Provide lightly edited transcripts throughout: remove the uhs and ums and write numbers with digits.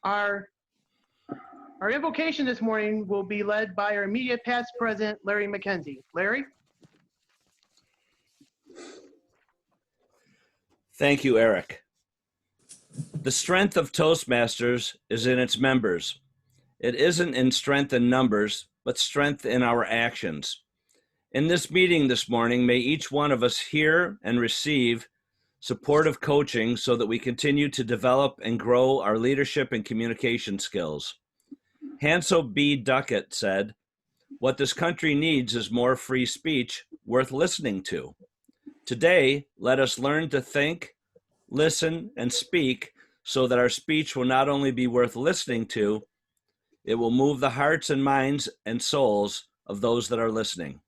Our invocation this morning will be led by our immediate past president, Larry McKenzie. Larry? Thank you, Eric. The strength of Toastmasters is in its members. It isn't in strength in numbers, but strength in our actions. In this meeting this morning, may each one of us hear and receive supportive coaching so that we continue to develop and grow our leadership and communication skills. Hansel B. Duckett said, "What this country needs is more free speech worth listening to." Today, let us learn to think, listen, and speak so that our speech will not only be worth listening to, it will move the hearts and minds and souls of those that are listening.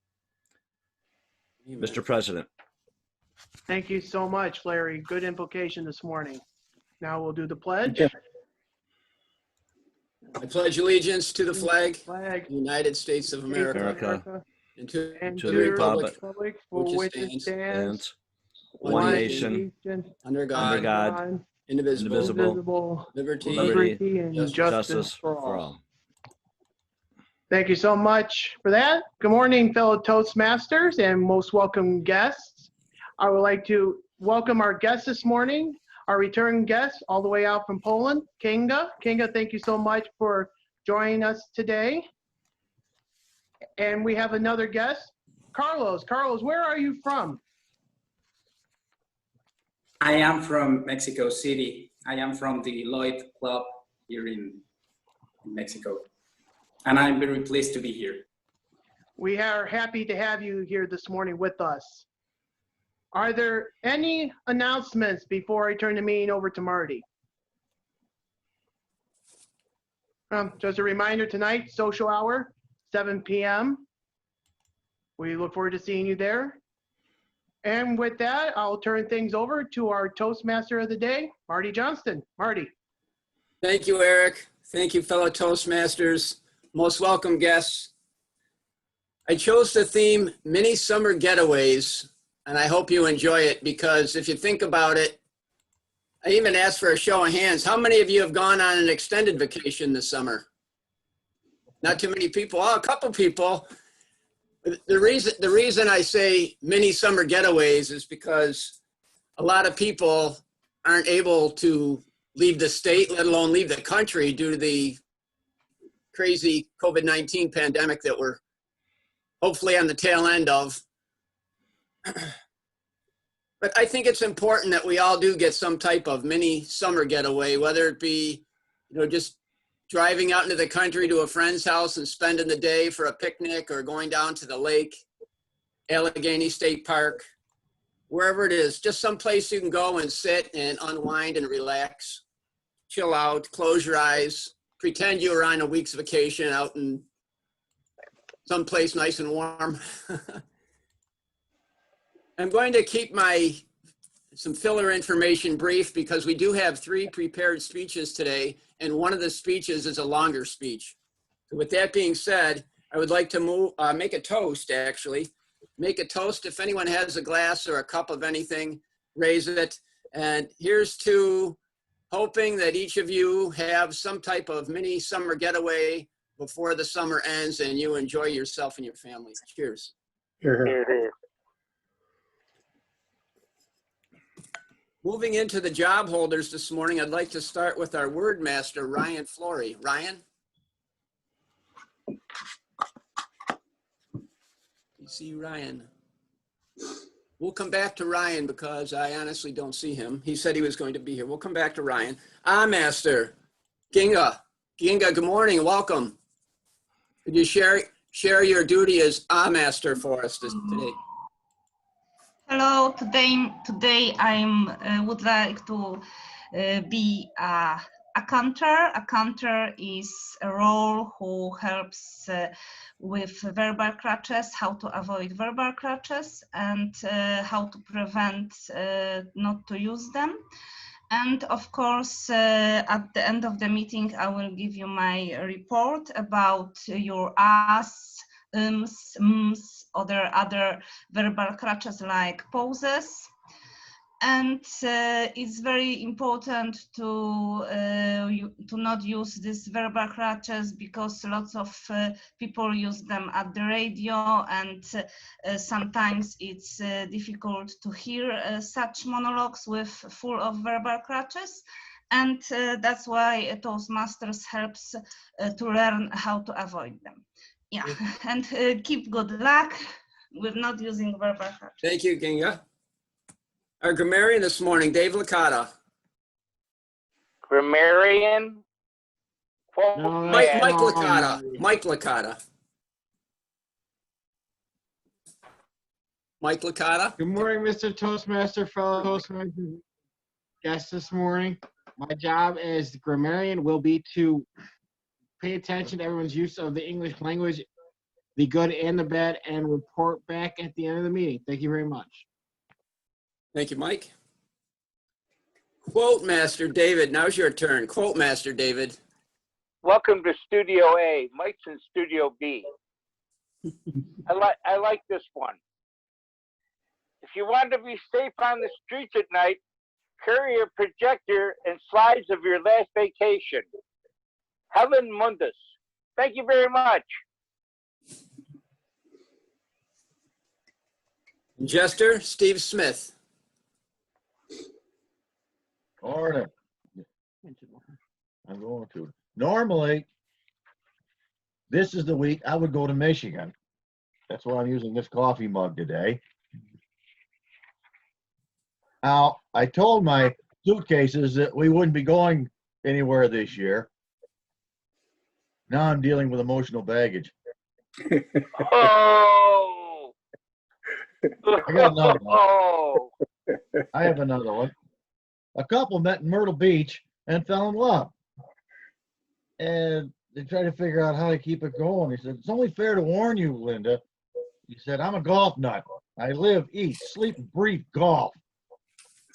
Amen. Mr. President. Thank you so much, Larry. Good invocation this morning. Now we'll do the pledge. Okay. I pledge allegiance to the flag, United States of America, and to the republic for which it stands, one nation, under God, indivisible, liberty and justice for all. Thank you so much for that. Good morning, fellow Toastmasters and most welcome guests. I would like to welcome our guests this morning, our returning guest all the way out from Poland, Kinga. Kinga, thank you so much for joining us today. And we have another guest, Carlos. Carlos, where are you from? I am from Mexico City. I am from the Lloyd Club here in Mexico. And I'm very pleased to be here. We are happy to have you here this morning with us. Are there any announcements before I turn the meeting over to Marty? Just a reminder tonight, social hour, 7 p.m. We look forward to seeing you there. And with that, I'll turn things over to our Toastmaster of the day, Marty Johnston. Marty. Thank you, Eric. Thank you, fellow Toastmasters. Most welcome guests. I chose the theme Mini Summer Getaways, and I hope you enjoy it because if you think about it, I even asked for a show of hands. How many of you have gone on an extended vacation this summer? Not too many people. Oh, a couple people. The reason I say mini summer getaways is because a lot of people aren't able to leave the state, let alone leave the country due to the crazy COVID-19 pandemic that we're hopefully on the tail end of. But I think it's important that we all do get some type of mini summer getaway, whether it be, just driving out into the country to a friend's house and spending the day for a picnic or going down to the lake, Allegheny State Park, wherever it is, just someplace you can go and sit and unwind and relax, chill out, close your eyes, pretend you were on a week's vacation out in someplace nice and warm. I'm going to keep some filler information brief because we do have 3 prepared speeches today, and one of the speeches is a longer speech. So with that being said, I would like to make a toast, actually. Make a toast. If anyone has a glass or a cup of anything, raise it. And here's to hoping that each of you have some type of mini summer getaway before the summer ends and you enjoy yourself and your family. Cheers. Here. Moving into the job holders this morning, I'd like to start with our word master, Ryan Flory. Ryan? You see Ryan? We'll come back to Ryan because I honestly don't see him. He said he was going to be here. We'll come back to Ryan. Master, Kinga. Kinga, good morning, welcome. Could you share your duty as Master for us today? Hello, today I would like to be a counter. A counter is a role who helps with verbal crutches, how to avoid verbal crutches and how to prevent not to use them. And of course, at the end of the meeting, I will give you my report about your other verbal crutches like pauses. And it's very important to to not use these verbal crutches because lots of people use them at the radio, and sometimes it's difficult to hear such monologues with full of verbal crutches. And that's why Toastmasters helps to learn how to avoid them. Yeah, and keep good luck with not using verbal crutches. Thank you, Kinga. Our grammarian this morning, Dave Licata. Grammarian? Mike Licata. Mike Licata. Mike Licata. Good morning, Mr. Toastmaster, fellow Toastmaster guests this morning. My job as the grammarian will be to pay attention to everyone's use of the English language, the good and the bad, and report back at the end of the meeting. Thank you very much. Thank you, Mike. Quote Master David, now's your turn. Quote Master David. Welcome to Studio A. Mike's in Studio B. I like this one. If you want to be safe on the streets at night, carry your projector and slides of your last vacation. Helen Mundus. Thank you very much. Jester Steve Smith. Morning. I'm going to. Normally, this is the week I would go to Michigan. That's why I'm using this coffee mug today. Now, I told my suitcases that we wouldn't be going anywhere this year. Now I'm dealing with emotional baggage. Oh. I got another one. Oh. I have another one. A couple met in Myrtle Beach and fell in love. And they tried to figure out how to keep it going. He said, it's only fair to warn you, Linda. He said, I'm a golf nut. I live, eat, sleep, and breathe golf.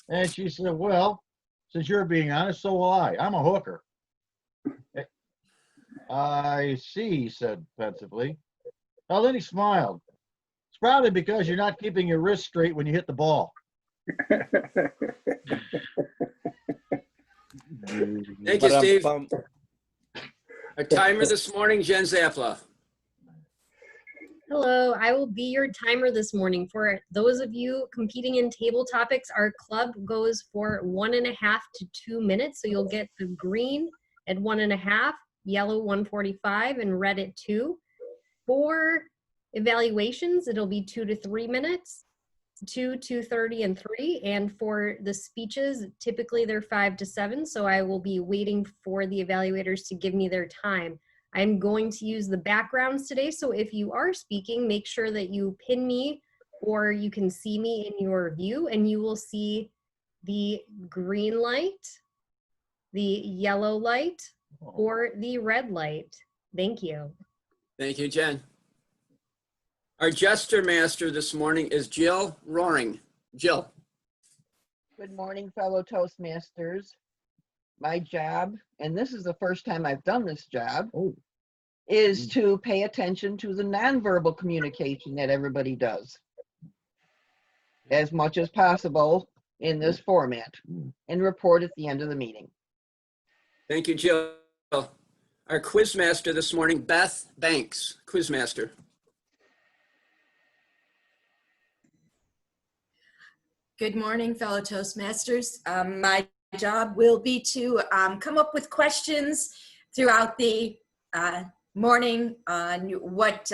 And she said, well, since you're being honest, so will I. I'm a hooker. I see, he said pensively. Well, then he smiled. It's probably because you're not keeping your wrist straight when you hit the ball. Thank you, Steve. Our timer this morning, Jen Zapla. Hello, I will be your timer this morning. For those of you competing in table topics, our club goes for 1.5 to 2 minutes. So you'll get the green at 1.5, yellow 1:45, and red at 2. For evaluations, it'll be 2 to 3 minutes, 2, 2:30, and 3. And for the speeches, typically they're 5 to 7. So I will be waiting for the evaluators to give me their time. I'm going to use the backgrounds today, so if you are speaking, make sure that you pin me or you can see me in your view, and you will see the green light, the yellow light, or the red light. Thank you. Thank you, Jen. Our Jester Master this morning is Jill Roaring. Jill. Good morning, fellow Toastmasters. My job, and this is the first time I've done this job, is to pay attention to the nonverbal communication that everybody does as much as possible in this format and report at the end of the meeting. Thank you, Jill. Our Quizmaster this morning, Beth Banks. Quizmaster. Good morning, fellow Toastmasters. My job will be to come up with questions throughout the morning on what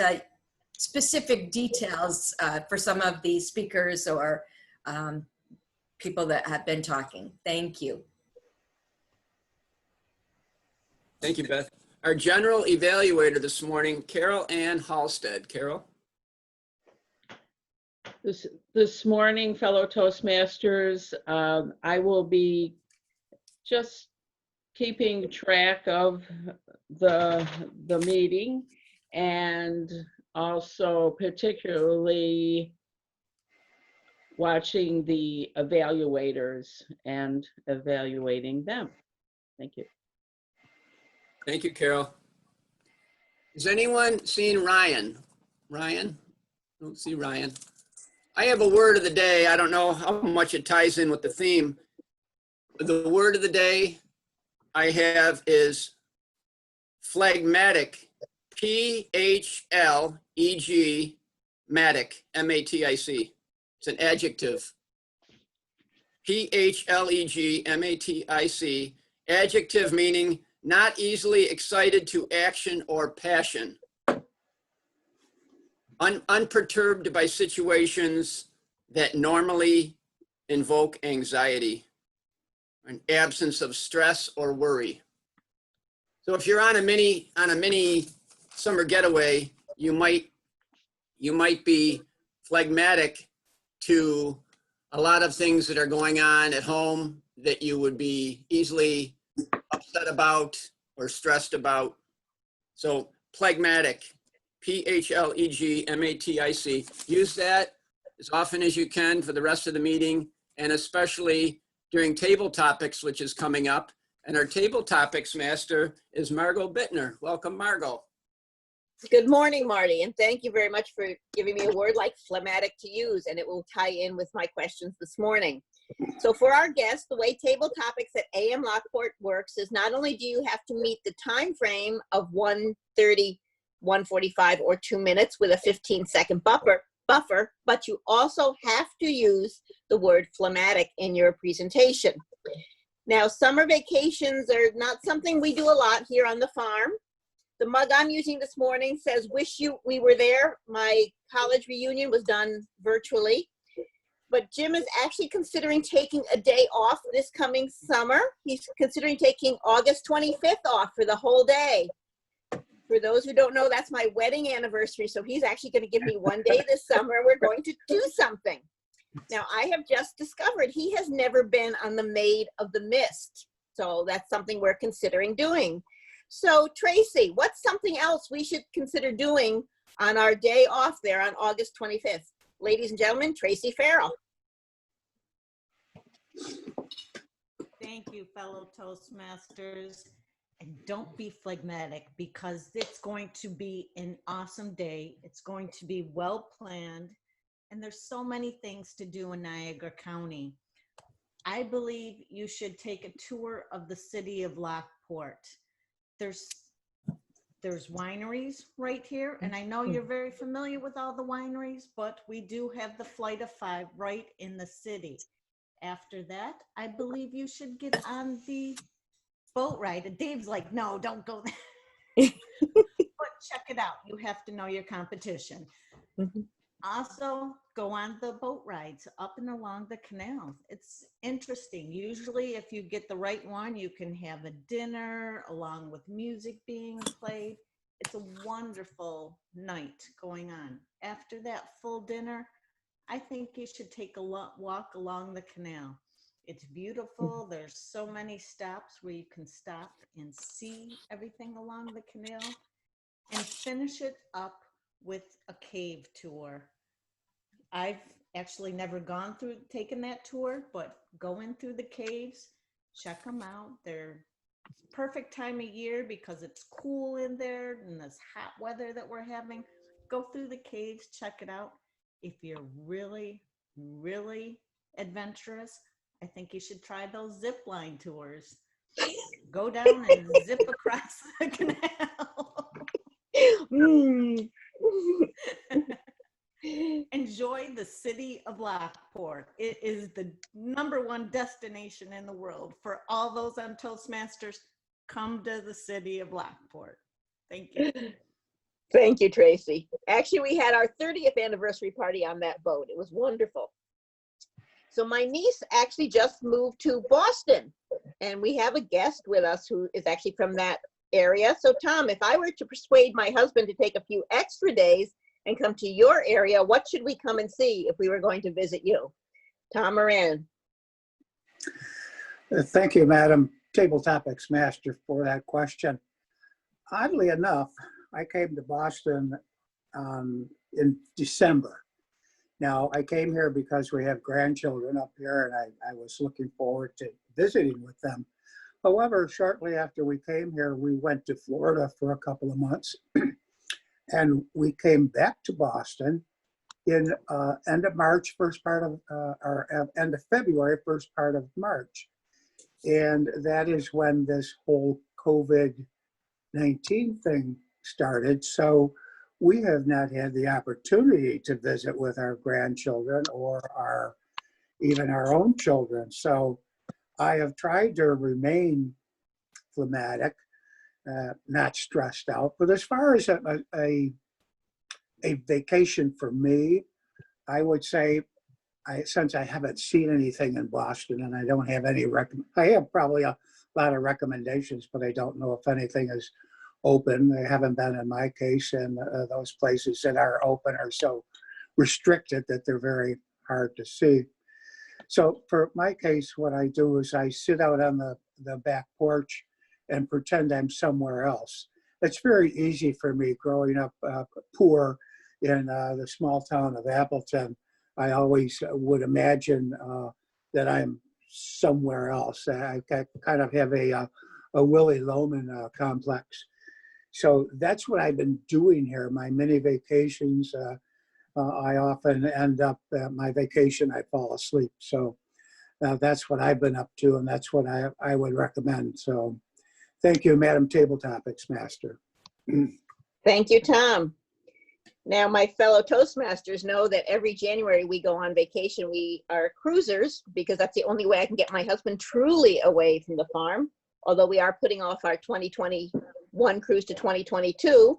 specific details for some of the speakers or people that have been talking. Thank you. Thank you, Beth. Our general evaluator this morning, Carol Ann Halstead. Carol. This morning, fellow Toastmasters, I will be just keeping track of the meeting, and also particularly watching the evaluators and evaluating them. Thank you. Thank you, Carol. Has anyone seen Ryan? Ryan? I don't see Ryan. I have a word of the day. I don't know how much it ties in with the theme. The word of the day I have is phlegmatic, P-H-L-E-G, matic, M-A-T-I-C. It's an adjective. P-H-L-E-G-M-A-T-I-C, adjective meaning not easily excited to action or passion. Unperturbed by situations that normally invoke anxiety, an absence of stress or worry. So if you're on a mini summer getaway, you might be phlegmatic to a lot of things that are going on at home that you would be easily upset about or stressed about. So phlegmatic, P-H-L-E-G-M-A-T-I-C. Use that as often as you can for the rest of the meeting, and especially during table topics, which is coming up. And our table topics master is Margo Bittner. Welcome, Margo. Good morning, Marty, and thank you very much for giving me a word like phlegmatic to use, and it will tie in with my questions this morning. So for our guests, the way table topics at AM Lockport works is not only do you have to meet the time frame of 1:30, 1:45, or 2 minutes with a 15-second buffer, but you also have to use the word phlegmatic in your presentation. Now, summer vacations are not something we do a lot here on the farm. The mug I'm using this morning says, "Wish we were there." My college reunion was done virtually. But Jim is actually considering taking a day off this coming summer. He's considering taking August 25th off for the whole day. For those who don't know, that's my wedding anniversary. So he's actually going to give me one day this summer, and we're going to do something. Now, I have just discovered he has never been on the Maid of the Mist. So that's something we're considering doing. So Tracy, what's something else we should consider doing on our day off there on August 25th? Ladies and gentlemen, Tracy Farrell. Thank you, fellow Toastmasters. And don't be phlegmatic, because it's going to be an awesome day. It's going to be well planned. And there's so many things to do in Niagara County. I believe you should take a tour of the city of Lockport. There's wineries right here, and I know you're very familiar with all the wineries, but we do have the Flight of Five right in the city. After that, I believe you should get on the boat ride. And Dave's like, no, don't go there. But check it out. You have to know your competition. Also, go on the boat rides up and along the canal. It's interesting. Usually, if you get the right one, you can have a dinner along with music being played. It's a wonderful night going on. After that full dinner, I think you should take a walk along the canal. It's beautiful. There's so many stops where you can stop and see everything along the canal, and finish it up with a cave tour. I've actually never taken that tour, but going through the caves, check them out. They're perfect time of year because it's cool in there and this hot weather that we're having. Go through the caves, check it out. If you're really, really adventurous, I think you should try those zip line tours. Go down and zip across the canal. Enjoy the city of Lockport. It is the #1 destination in the world. For all those on Toastmasters, come to the city of Lockport. Thank you. Thank you, Tracy. Actually, we had our 30th anniversary party on that boat. It was wonderful. So my niece actually just moved to Boston, and we have a guest with us who is actually from that area. So Tom, if I were to persuade my husband to take a few extra days and come to your area, what should we come and see if we were going to visit you? Tom Moran. Thank you, Madam Table Topics Master, for that question. Oddly enough, I came to Boston in December. Now, I came here because we have grandchildren up here, and I was looking forward to visiting with them. However, shortly after we came here, we went to Florida for a couple of months, and we came back to Boston in end of March, first part of, or end of February, first part of March. And that is when this whole COVID-19 thing started. So we have not had the opportunity to visit with our grandchildren or even our own children. So I have tried to remain phlegmatic, not stressed out. But as far as a vacation for me, I would say, since I haven't seen anything in Boston and I don't have any I have probably a lot of recommendations, but I don't know if anything is open. They haven't been in my case, and those places that are open are so restricted that they're very hard to see. So for my case, what I do is I sit out on the back porch and pretend I'm somewhere else. It's very easy for me growing up poor in the small town of Appleton. I always would imagine that I'm somewhere else. I kind of have a Willy Loman complex. So that's what I've been doing here. My mini vacations, I often end up at my vacation, I fall asleep. So that's what I've been up to, and that's what I would recommend. So thank you, Madam Table Topics Master. Thank you, Tom. Now, my fellow Toastmasters know that every January we go on vacation. We are cruisers because that's the only way I can get my husband truly away from the farm, although we are putting off our 2021 cruise to 2022.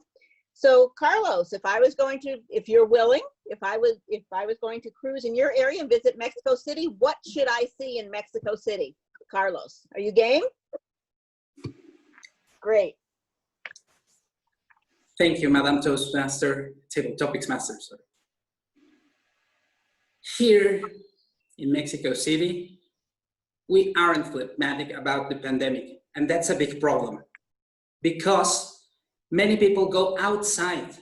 So Carlos, if you're willing, if I was going to cruise in your area and visit Mexico City, what should I see in Mexico City? Carlos, are you game? Great. Thank you, Madam Toastmaster, Table Topics Master. Sorry. Here in Mexico City, we aren't phlegmatic about the pandemic, and that's a big problem because many people go outside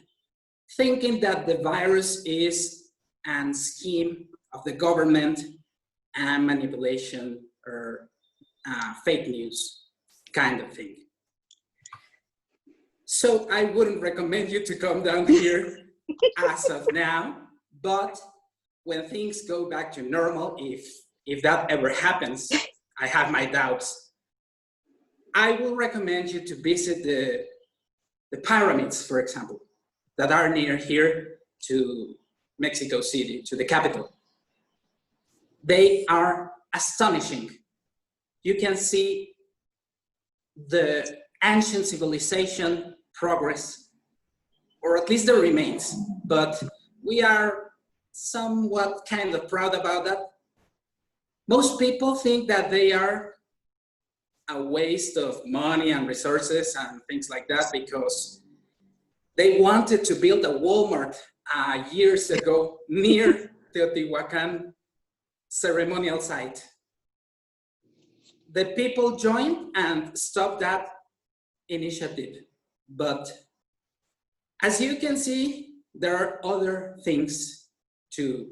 thinking that the virus is a scheme of the government and manipulation or fake news kind of thing. So I wouldn't recommend you to come down here as of now, but when things go back to normal, if that ever happens, I have my doubts. I will recommend you to visit the pyramids, for example, that are near here to Mexico City, to the capital. They are astonishing. You can see the ancient civilization progress, or at least the remains, but we are somewhat kind of proud about that. Most people think that they are a waste of money and resources and things like that because they wanted to build a Walmart years ago near Teotihuacan ceremonial site. The people joined and stopped that initiative. But as you can see, there are other things to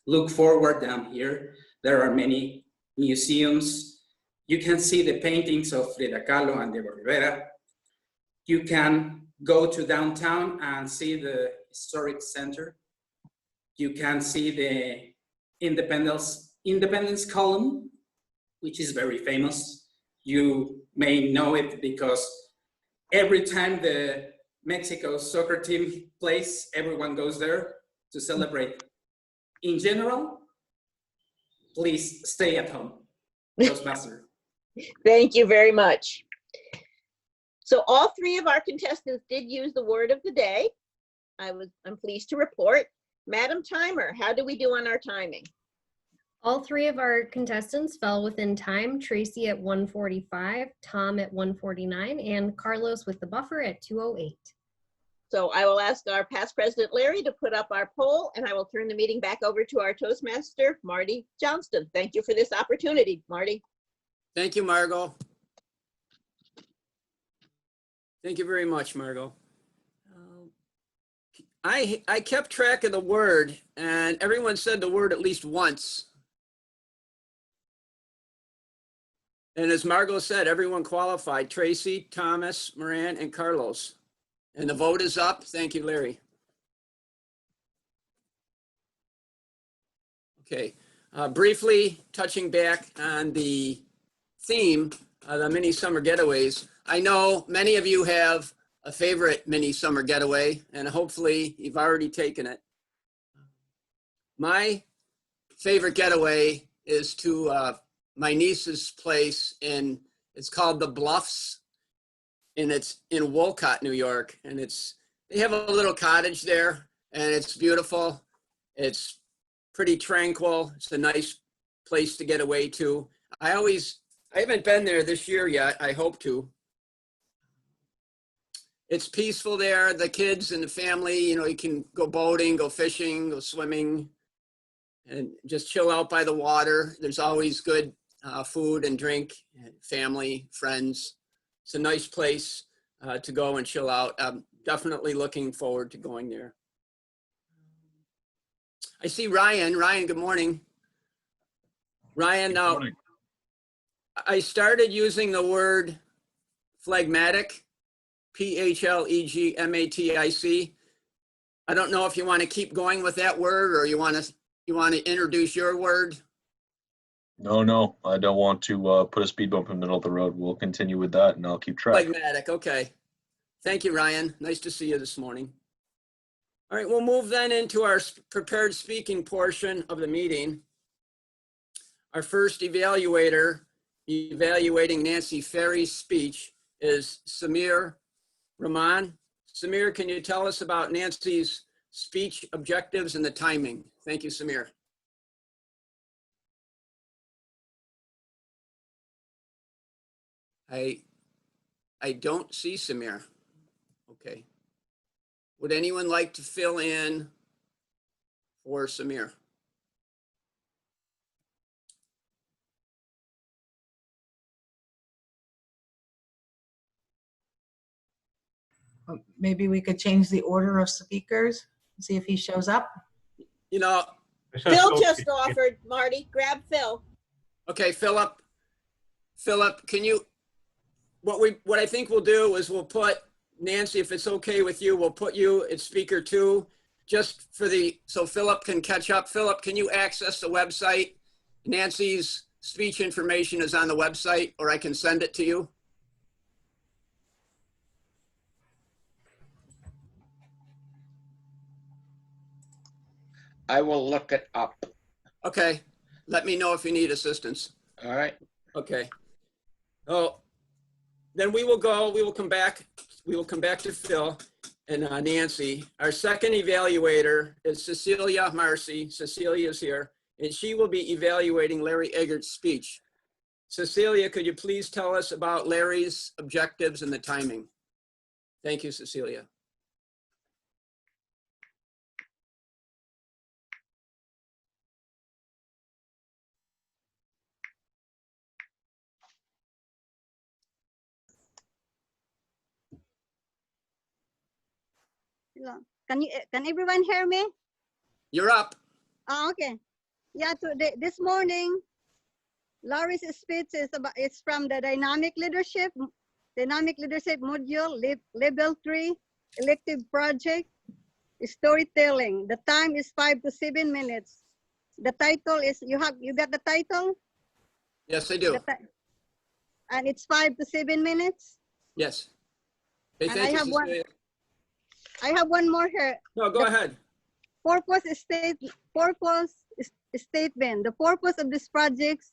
look forward down here. There are many museums. You can see the paintings of Frida Kahlo and Diego Rivera. You can go to downtown and see the historic center. You can see the Independence Column, which is very famous. You may know it because every time the Mexico soccer team plays, everyone goes there to celebrate. In general, please stay at home. Toastmaster. Thank you very much. So all three of our contestants did use the word of the day. I'm pleased to report. Madam Timer, how do we do on our timing? All three of our contestants fell within time. Tracy at 1:45, Tom at 1:49, and Carlos with the buffer at 2:08. So I will ask our past president, Larry, to put up our poll, and I will turn the meeting back over to our Toastmaster, Marty Johnston. Thank you for this opportunity, Marty. Thank you, Margo. Thank you very much, Margo. I kept track of the word, and everyone said the word at least once. And as Margo said, everyone qualified: Tracy, Thomas, Moran, and Carlos. And the vote is up. Thank you, Larry. Okay, briefly touching back on the theme, the mini summer getaways. I know many of you have a favorite mini summer getaway, and hopefully you've already taken it. My favorite getaway is to my niece's place it's called the Bluffs, and it's in Wolcott, New York. And they have a little cottage there, and it's beautiful. It's pretty tranquil. It's a nice place to get away to. I haven't been there this year yet. I hope to. It's peaceful there. The kids and the family, you can go boating, go fishing, go swimming, and just chill out by the water. There's always good food and drink, and family, friends. It's a nice place to go and chill out. I'm definitely looking forward to going there. I see Ryan. Ryan, good morning. Ryan, now I started using the word phlegmatic, Phlegmatic. I don't know if you want to keep going with that word, or you want to introduce your word. No, I don't want to put a speed bump in the middle of the road. We'll continue with that, and I'll keep track. Phlegmatic, okay. Thank you, Ryan. Nice to see you this morning. All right, we'll move then into our prepared speaking portion of the meeting. Our first evaluator evaluating Nancy Faery's speech is Samir Rahman. Samir, can you tell us about Nancy's speech objectives and the timing? Thank you, Samir. I don't see Samir. Okay. Would anyone like to fill in for Samir? Maybe we could change the order of speakers, see if he shows up. Phil just offered, Marty, grab Phil. Okay, Philip, can you, what I think we'll do is we'll put Nancy, if it's okay with you, we'll put you at speaker 2 just so Philip can catch up. Philip, can you access the website? Nancy's speech information is on the website, or I can send it to you. I will look it up. Okay, let me know if you need assistance. All right. Okay. Oh, then we will come back to Phil and Nancy. Our second evaluator is Cecilia Marcy. Cecilia is here, and she will be evaluating Larry Eggert's speech. Cecilia, could you please tell us about Larry's objectives and the timing? Thank you, Cecilia. Can everyone hear me? You're up. Oh, okay. Yeah, this morning, Larry's speech it's from the dynamic leadership module, level 3, elective project, storytelling. The time is 5 to 7 minutes. The title is, you got the title? Yes, I do. And it's 5 to 7 minutes? Yes. Hey, and thank you, Cecilia. I have one more here. No, go ahead. Purpose statement. The purpose of this project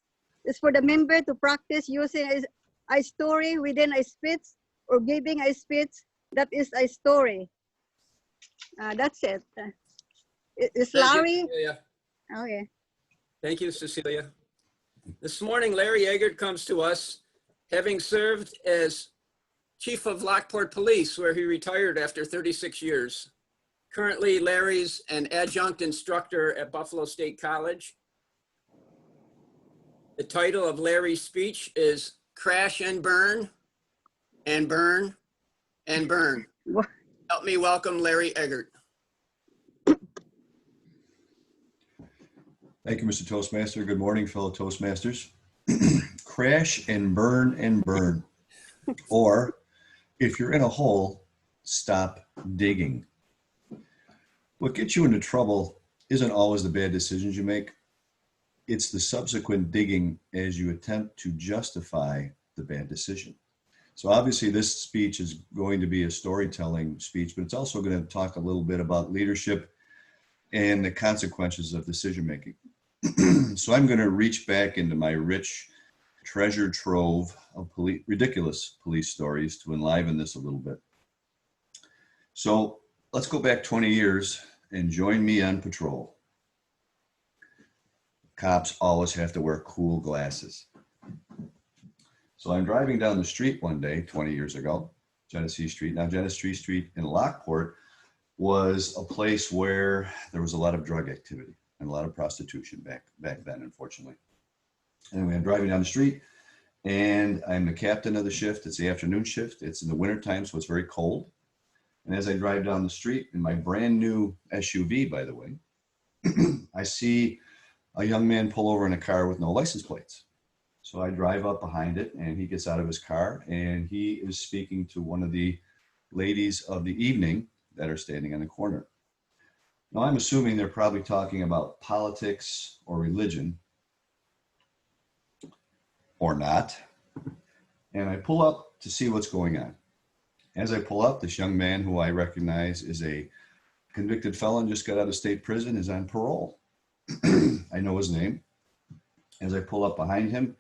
is for the member to practice using a story within a speech or giving a speech that is a story. That's it. Is Larry? Okay. Thank you, Cecilia. This morning, Larry Eggert comes to us having served as Chief of Lockport Police, where he retired after 36 years. Currently, Larry's an adjunct instructor at Buffalo State College. The title of Larry's speech is Crash and Burn, and Burn, and Burn. Help me welcome Larry Eggert. Thank you, Mr. Toastmaster. Good morning, fellow Toastmasters. Crash and burn and burn. Or, if you're in a hole, stop digging. What gets you into trouble isn't always the bad decisions you make. It's the subsequent digging as you attempt to justify the bad decision. So obviously this speech is going to be a storytelling speech, but it's also going to talk a little bit about leadership and the consequences of decision making. So I'm going to reach back into my rich treasure trove of ridiculous police stories to enliven this a little bit. So let's go back 20 years and join me on patrol. Cops always have to wear cool glasses. So I'm driving down the street one day, 20 years ago, Genesee Street. Now Genesee Street in Lockport was a place where there was a lot of drug activity and a lot of prostitution back then, unfortunately. Anyway, I'm driving down the street and I'm the captain of the shift. It's the afternoon shift. It's in the wintertime, so it's very cold. And as I drive down the street in my brand new SUV, by the way, I see a young man pull over in a car with no license plates. So I drive up behind it and he gets out of his car and he is speaking to one of the ladies of the evening that are standing on the corner. Now I'm assuming they're probably talking about politics or religion, or not. And I pull up to see what's going on. As I pull up, this young man who I recognize is a convicted felon, just got out of state prison, is on parole. I know his name. As I pull up behind him,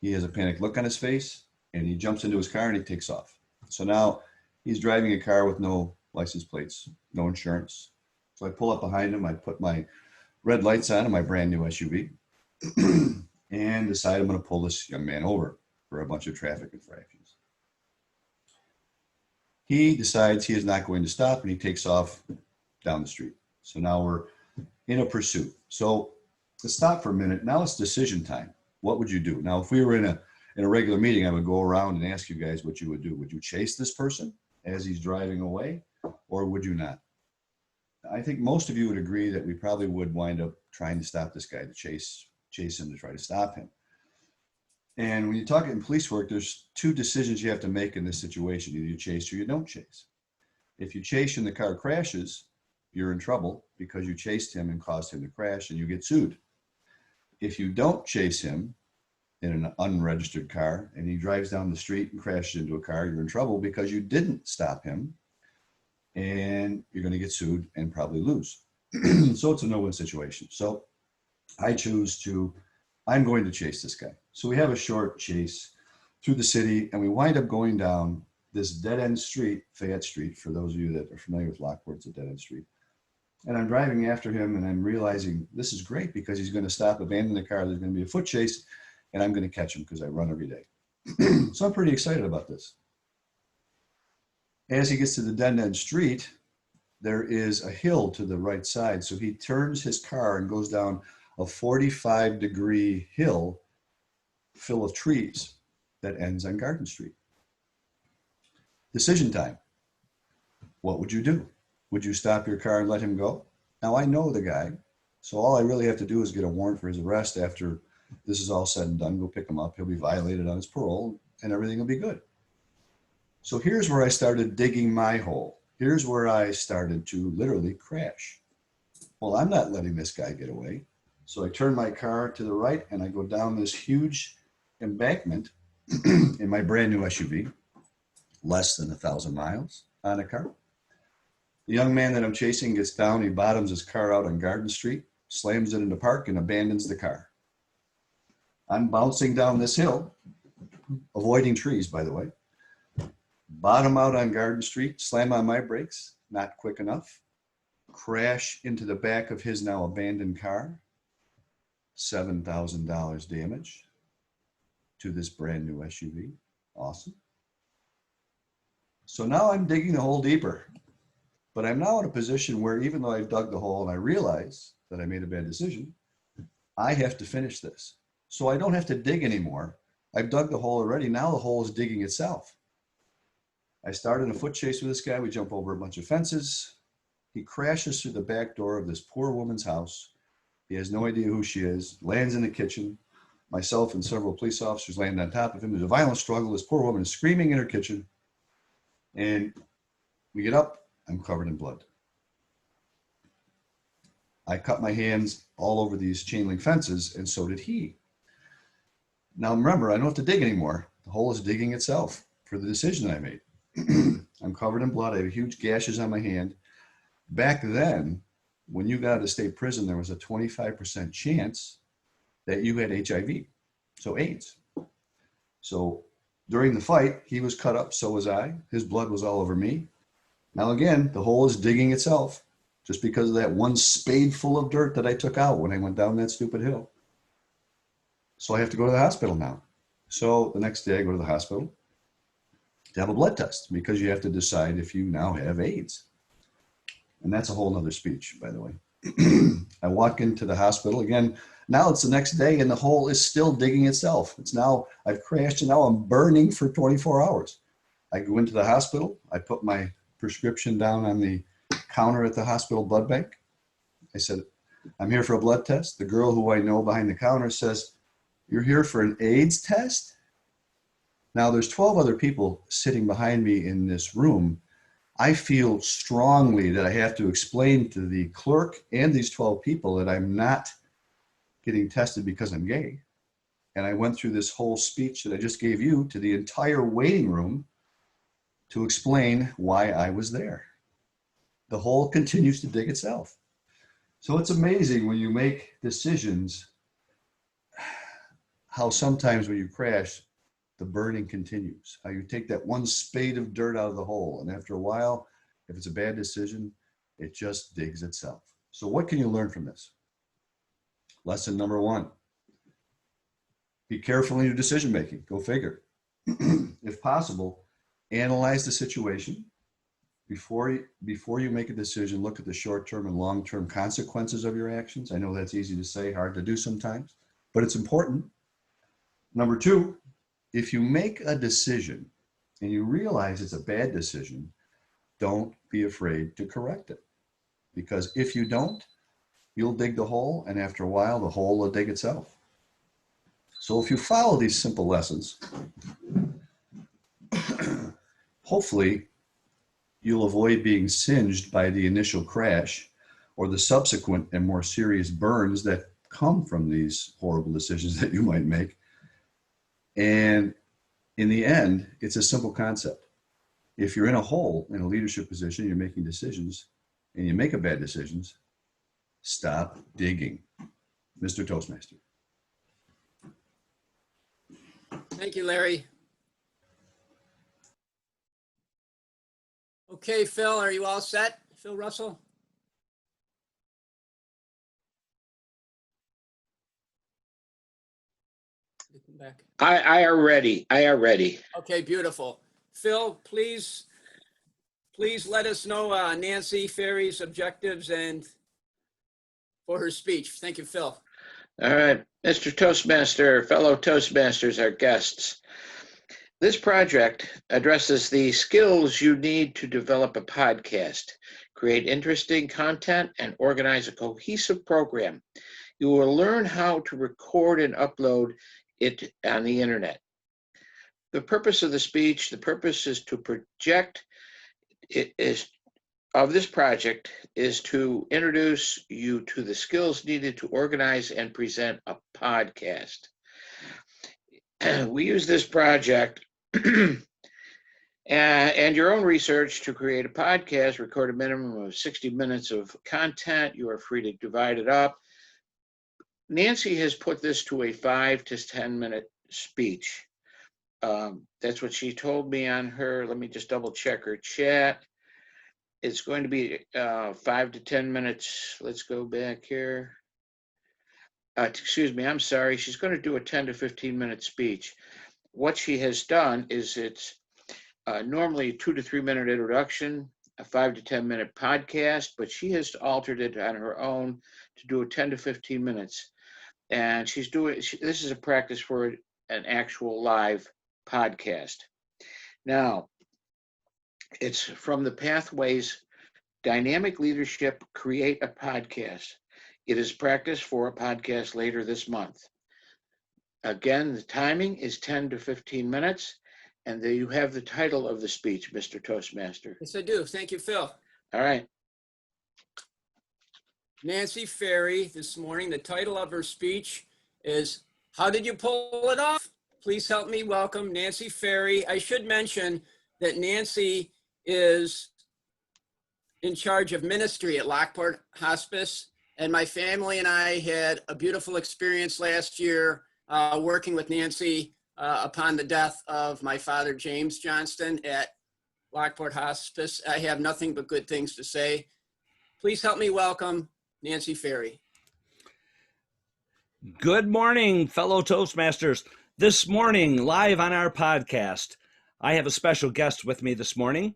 he has a panicked look on his face and he jumps into his car and he takes off. So now he's driving a car with no license plates, no insurance. So I pull up behind him, I put my red lights on in my brand new SUV and decide I'm going to pull this young man over for a bunch of traffic infractions. He decides he is not going to stop and he takes off down the street. So now we're in a pursuit. So let's stop for a minute. Now it's decision time. What would you do? Now, if we were in a regular meeting, I would go around and ask you guys what you would do. Would you chase this person as he's driving away, or would you not? I think most of you would agree that we probably would wind up trying to stop this guy, to chase him, to try to stop him. And when you talk in police work, there's two decisions you have to make in this situation. Either you chase or you don't chase. If you chase and the car crashes, you're in trouble because you chased him and caused him to crash and you get sued. If you don't chase him in an unregistered car and he drives down the street and crashes into a car, you're in trouble because you didn't stop him and you're going to get sued and probably lose. So it's a no-win situation. So I choose I'm going to chase this guy. So we have a short chase through the city and we wind up going down this dead-end street, Fayette Street. For those of you that are familiar with Lockport, it's a dead-end street. And I'm driving after him and I'm realizing this is great because he's going to stop, abandon the car. There's going to be a foot chase and I'm going to catch him because I run every day. So I'm pretty excited about this. As he gets to the dead-end street, there is a hill to the right side. So he turns his car and goes down a 45-degree hill full of trees that ends on Garden Street. Decision time. What would you do? Would you stop your car and let him go? Now I know the guy, so all I really have to do is get a warrant for his arrest after this is all said and done. Go pick him up. He'll be violated on his parole and everything will be good. So here's where I started digging my hole. Here's where I started to literally crash. Well, I'm not letting this guy get away. So I turn my car to the right and I go down this huge embankment in my brand new SUV, less than 1,000 miles on a car. The young man that I'm chasing gets down, he bottoms his car out on Garden Street, slams it into park and abandons the car. I'm bouncing down this hill, avoiding trees, by the way. Bottom out on Garden Street, slam on my brakes, not quick enough. Crash into the back of his now abandoned car. $7,000 damage to this brand new SUV. Awesome. So now I'm digging the hole deeper. But I'm now in a position where even though I've dug the hole and I realize that I made a bad decision, I have to finish this. So I don't have to dig anymore. I've dug the hole already. Now the hole is digging itself. I started a foot chase with this guy. We jump over a bunch of fences. He crashes through the back door of this poor woman's house. He has no idea who she is, lands in the kitchen. Myself and several police officers land on top of him. There's a violent struggle. This poor woman is screaming in her kitchen. And we get up. I'm covered in blood. I cut my hands all over these chain link fences, and so did he. Now remember, I don't have to dig anymore. The hole is digging itself for the decision I made. I'm covered in blood. I have huge gashes on my hand. Back then, when you got out of state prison, there was a 25% chance that you had HIV, so AIDS. So during the fight, he was cut up, so was I. His blood was all over me. Now again, the hole is digging itself just because of that one spade full of dirt that I took out when I went down that stupid hill. So I have to go to the hospital now. So the next day I go to the hospital to have a blood test because you have to decide if you now have AIDS. And that's a whole nother speech, by the way. I walk into the hospital again. Now it's the next day and the hole is still digging itself. It's now, I've crashed and now I'm burning for 24 hours. I go into the hospital. I put my prescription down on the counter at the hospital blood bank. I said, I'm here for a blood test. The girl who I know behind the counter says, you're here for an AIDS test? Now there's 12 other people sitting behind me in this room. I feel strongly that I have to explain to the clerk and these 12 people that I'm not getting tested because I'm gay. And I went through this whole speech that I just gave you to the entire waiting room to explain why I was there. The hole continues to dig itself. So it's amazing when you make decisions, how sometimes when you crash, the burning continues. How you take that one spade of dirt out of the hole, and after a while, if it's a bad decision, it just digs itself. So what can you learn from this? Lesson number 1, be careful in your decision making. Go figure. If possible, analyze the situation. Before you make a decision, look at the short-term and long-term consequences of your actions. I know that's easy to say, hard to do sometimes, but it's important. Number 2, if you make a decision and you realize it's a bad decision, don't be afraid to correct it. Because if you don't, you'll dig the hole, and after a while, the hole will dig itself. So if you follow these simple lessons, hopefully you'll avoid being singed by the initial crash or the subsequent and more serious burns that come from these horrible decisions that you might make. And in the end, it's a simple concept. If you're in a hole in a leadership position, you're making decisions, and you make a bad decisions, stop digging. Mr. Toastmaster. Thank you, Larry. Okay, Phil, are you all set? Phil Russell? Back. I are ready. I are ready. Okay, beautiful. Phil, please let us know Nancy Faery's objectives and for her speech. Thank you, Phil. All right, Mr. Toastmaster, fellow Toastmasters, our guests. This project addresses the skills you need to develop a podcast, create interesting content, and organize a cohesive program. You will learn how to record and upload it on the internet. The purpose of the speech, the purpose is to project, of this project is to introduce you to the skills needed to organize and present a podcast. We use this project and your own research to create a podcast, record a minimum of 60 minutes of content. You are free to divide it up. Nancy has put this to a 5 to 10 minute speech. That's what she told me on her. Let me just double check her chat. It's going to be 5 to 10 minutes. Let's go back here. Excuse me, I'm sorry. She's going to do a 10 to 15 minute speech. What she has done is it's normally a 2 to 3 minute introduction, a 5 to 10 minute podcast, but she has altered it on her own to do a 10 to 15 minutes. And she's doing, this is a practice for an actual live podcast. Now, it's from the Pathways Dynamic Leadership Create a Podcast. It is practice for a podcast later this month. Again, the timing is 10 to 15 minutes, and there you have the title of the speech, Mr. Toastmaster. Yes, I do. Thank you, Phil. All right. Nancy Faery this morning. The title of her speech is, "How Did You Pull It Off?" Please help me welcome Nancy Faery. I should mention that Nancy is in charge of ministry at Lockport Hospice, and my family and I had a beautiful experience last year working with Nancy upon the death of my father, James Johnston, at Lockport Hospice. I have nothing but good things to say. Please help me welcome Nancy Faery. Good morning, fellow Toastmasters. This morning, live on our podcast, I have a special guest with me this morning.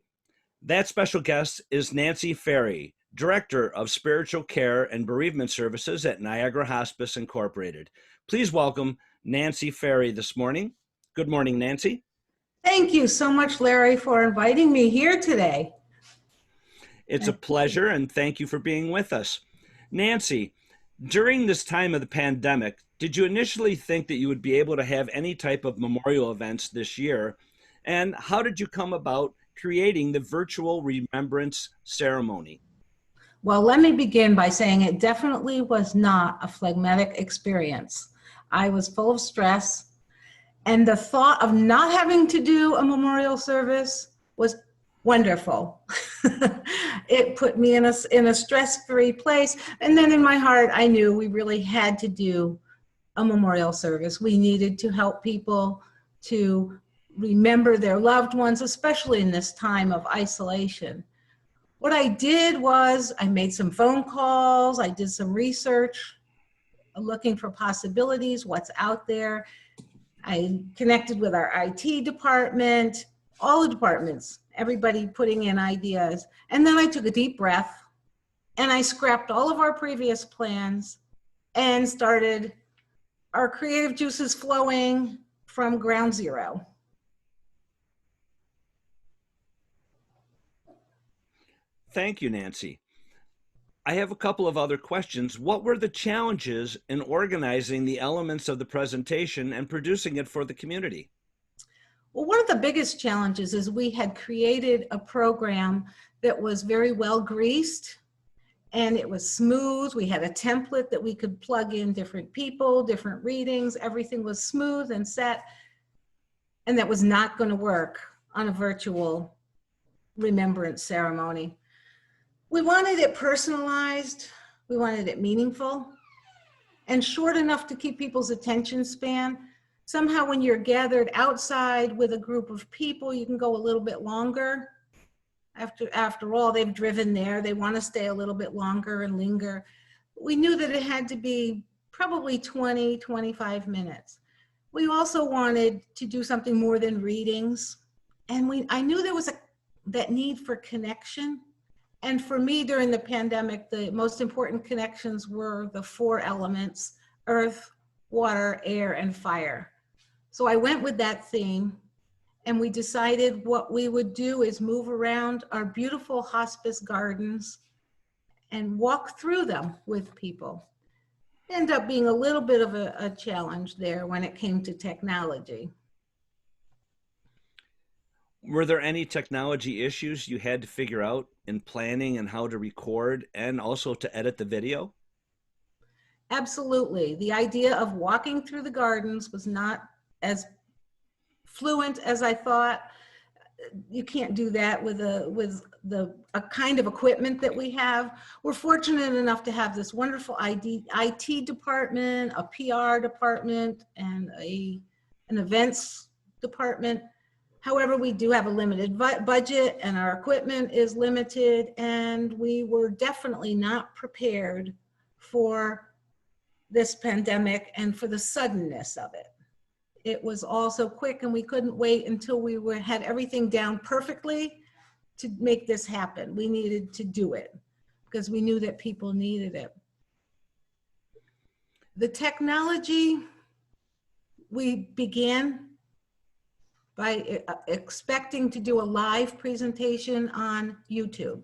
That special guest is Nancy Faery, Director of Spiritual Care and Bereavement Services at Niagara Hospice Incorporated. Please welcome Nancy Faery this morning. Good morning, Nancy. Thank you so much, Larry, for inviting me here today. It's a pleasure, and thank you for being with us. Nancy, during this time of the pandemic, did you initially think that you would be able to have any type of memorial events this year? And how did you come about creating the virtual remembrance ceremony? Well, let me begin by saying it definitely was not a phlegmatic experience. I was full of stress, and the thought of not having to do a memorial service was wonderful. It put me in a stress-free place. And then in my heart, I knew we really had to do a memorial service. We needed to help people to remember their loved ones, especially in this time of isolation. What I did was I made some phone calls, I did some research, looking for possibilities, what's out there. I connected with our IT department, all the departments, everybody putting in ideas. And then I took a deep breath and I scrapped all of our previous plans and started our creative juices flowing from ground zero. Thank you, Nancy. I have a couple of other questions. What were the challenges in organizing the elements of the presentation and producing it for the community? Well, one of the biggest challenges is we had created a program that was very well greased and it was smooth. We had a template that we could plug in different people, different readings. Everything was smooth and set, and that was not going to work on a virtual remembrance ceremony. We wanted it personalized, we wanted it meaningful, and short enough to keep people's attention span. Somehow when you're gathered outside with a group of people, you can go a little bit longer. After all, they've driven there, they want to stay a little bit longer and linger. We knew that it had to be probably 20, 25 minutes. We also wanted to do something more than readings. And I knew there was that need for connection. And for me, during the pandemic, the most important connections were the 4 elements: earth, water, air, and fire. So I went with that theme, and we decided what we would do is move around our beautiful hospice gardens and walk through them with people. It ended up being a little bit of a challenge there when it came to technology. Were there any technology issues you had to figure out in planning and how to record and also to edit the video? Absolutely. The idea of walking through the gardens was not as fluent as I thought. You can't do that with a kind of equipment that we have. We're fortunate enough to have this wonderful IT department, a PR department, and an events department. However, we do have a limited budget and our equipment is limited, and we were definitely not prepared for this pandemic and for the suddenness of it. It was all so quick, and we couldn't wait until we had everything down perfectly to make this happen. We needed to do it because we knew that people needed it. The technology, we began by expecting to do a live presentation on YouTube.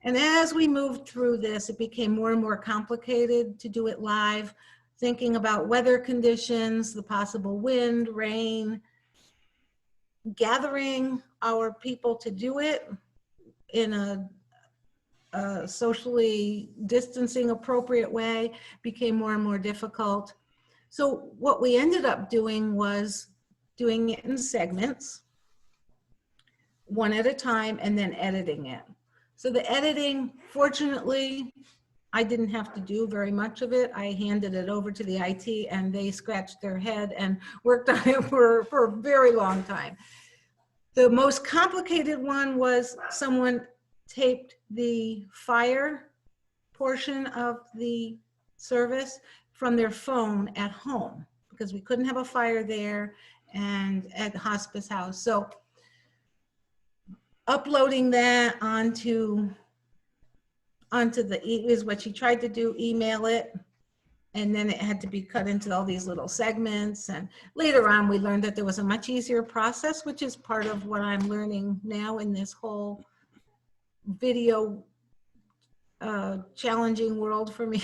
And as we moved through this, it became more and more complicated to do it live, thinking about weather conditions, the possible wind, rain, gathering our people to do it in a socially distancing appropriate way became more and more difficult. So what we ended up doing was doing it in segments, one at a time, and then editing it. So the editing, fortunately, I didn't have to do very much of it. I handed it over to the IT and they scratched their head and worked on it for a very long time. The most complicated one was someone taped the fire portion of the service from their phone at home because we couldn't have a fire there and at the hospice house. So uploading that onto the is what she tried to do, email it, and then it had to be cut into all these little segments. And later on, we learned that there was a much easier process, which is part of what I'm learning now in this whole video challenging world for me.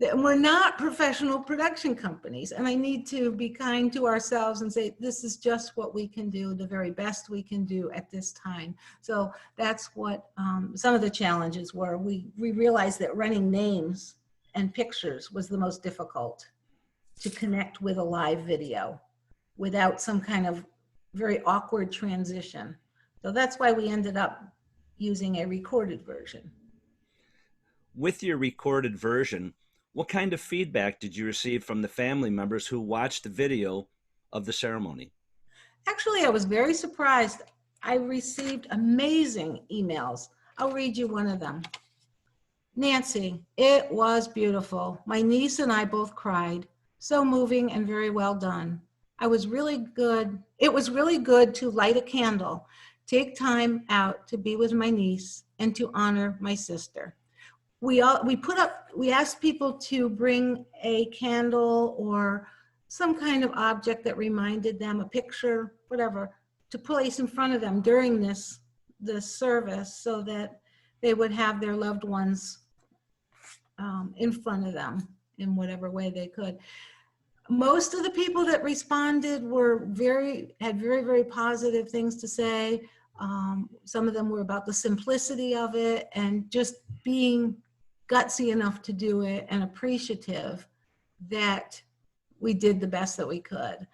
That we're not professional production companies, and I need to be kind to ourselves and say, this is just what we can do, the very best we can do at this time. So that's what some of the challenges were. We realized that running names and pictures was the most difficult to connect with a live video without some kind of very awkward transition. So that's why we ended up using a recorded version. With your recorded version, what kind of feedback did you receive from the family members who watched the video of the ceremony? Actually, I was very surprised. I received amazing emails. I'll read you one of them. Nancy, it was beautiful. My niece and I both cried. So moving and very well done. It was really good to light a candle, take time out to be with my niece and to honor my sister. We asked people to bring a candle or some kind of object that reminded them, a picture, whatever, to place in front of them during this service so that they would have their loved ones in front of them in whatever way they could. Most of the people that responded had very, very positive things to say. Some of them were about the simplicity of it and just being gutsy enough to do it and appreciative that we did the best that we could.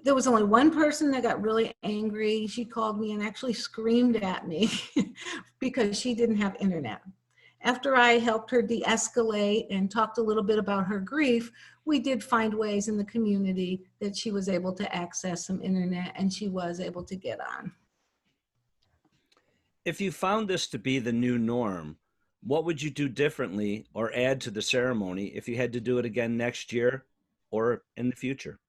There was only one person that got really angry. She called me and actually screamed at me because she didn't have internet. After I helped her de-escalate and talked a little bit about her grief, we did find ways in the community that she was able to access some internet and she was able to get on. If you found this to be the new norm, what would you do differently or add to the ceremony if you had to do it again next year or in the future?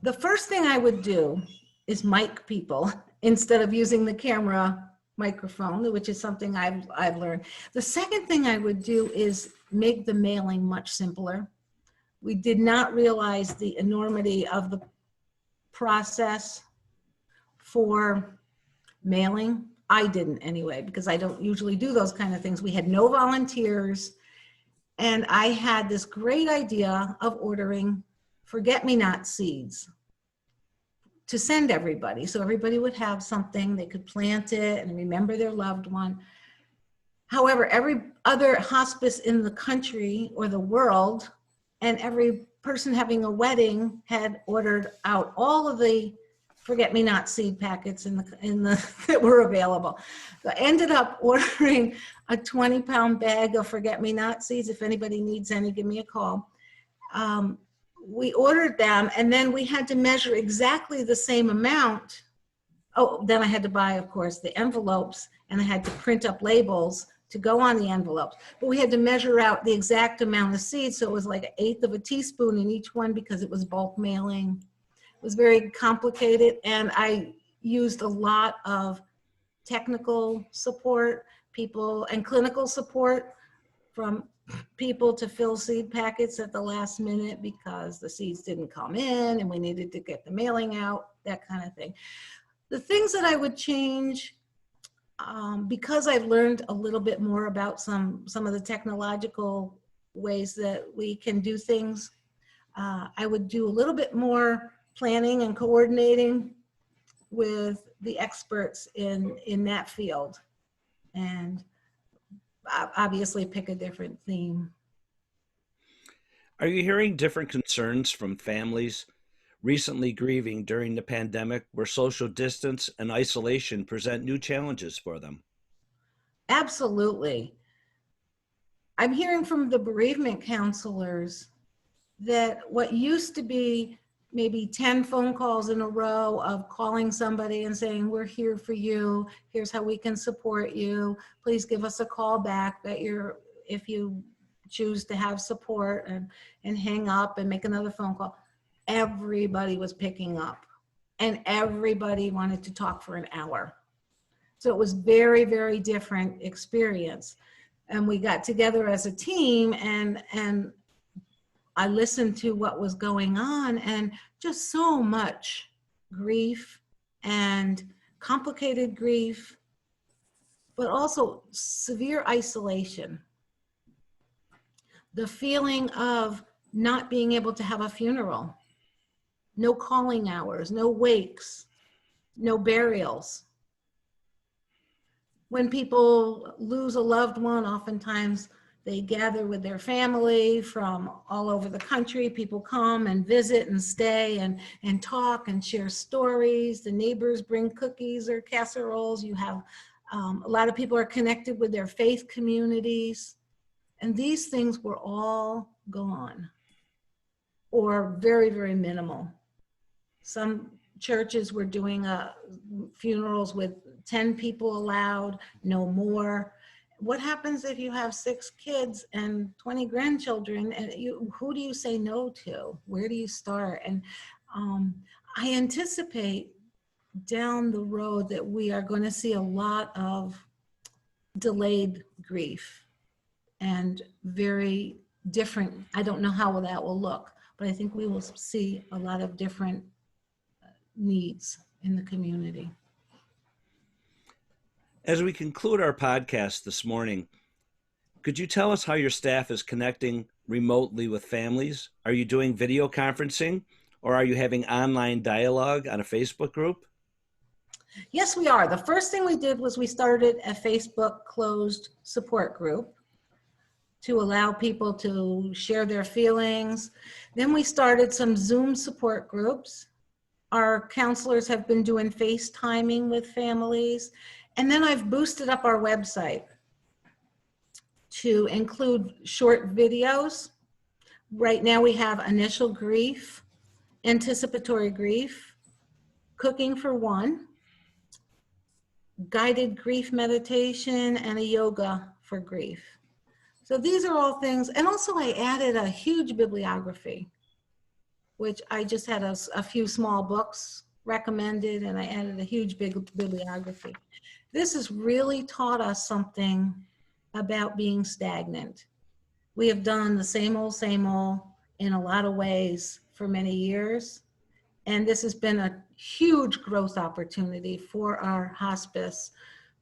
The first thing I would do is mic people instead of using the camera microphone, which is something I've learned. The second thing I would do is make the mailing much simpler. We did not realize the enormity of the process for mailing. I didn't anyway, because I don't usually do those kind of things. We had no volunteers, and I had this great idea of ordering forget-me-not seeds to send everybody. So everybody would have something, they could plant it and remember their loved one. However, every other hospice in the country or the world and every person having a wedding had ordered out all of the forget-me-not seed packets in the that were available. So I ended up ordering a 20-pound bag of forget-me-not seeds. If anybody needs any, give me a call. We ordered them, and then we had to measure exactly the same amount. Oh, then I had to buy, of course, the envelopes, and I had to print up labels to go on the envelopes. But we had to measure out the exact amount of seeds, so it was like 1/8 of a teaspoon in each one because it was bulk mailing. It was very complicated, and I used a lot of technical support, people, and clinical support from people to fill seed packets at the last minute because the seeds didn't come in and we needed to get the mailing out, that kind of thing. The things that I would change, because I've learned a little bit more about some of the technological ways that we can do things, I would do a little bit more planning and coordinating with the experts in that field. and obviously pick a different theme. Are you hearing different concerns from families recently grieving during the pandemic, where social distance and isolation present new challenges for them? Absolutely. I'm hearing from the bereavement counselors that what used to be maybe 10 phone calls in a row of calling somebody and saying, we're here for you, here's how we can support you, please give us a call back if you choose to have support, and hang up and make another phone call. Everybody was picking up and everybody wanted to talk for an hour. So it was very, very different experience. And we got together as a team, and I listened to what was going on, and just so much grief and complicated grief, but also severe isolation. The feeling of not being able to have a funeral, no calling hours, no wakes, no burials. When people lose a loved one, oftentimes they gather with their family from all over the country. People come and visit and stay and talk and share stories. The neighbors bring cookies or casseroles. You have a lot of people are connected with their faith communities. And these things were all gone or very, very minimal. Some churches were doing funerals with 10 people allowed, no more. What happens if you have 6 kids and 20 grandchildren, and who do you say no to? Where do you start? And I anticipate down the road that we are going to see a lot of delayed grief and very different. I don't know how that will look, but I think we will see a lot of different needs in the community. As we conclude our podcast this morning, could you tell us how your staff is connecting remotely with families? Are you doing video conferencing, or are you having online dialogue on a Facebook group? Yes, we are. The first thing we did was we started a Facebook closed support group to allow people to share their feelings. Then we started some Zoom support groups. Our counselors have been doing FaceTiming with families. And then I've boosted up our website to include short videos. Right now we have initial grief, anticipatory grief, cooking for one, guided grief meditation, and a yoga for grief. So these are all things, and also I added a huge bibliography, which I just had a few small books recommended, and I added a huge big bibliography. This has really taught us something about being stagnant. We have done the same old in a lot of ways for many years, and this has been a huge growth opportunity for our hospice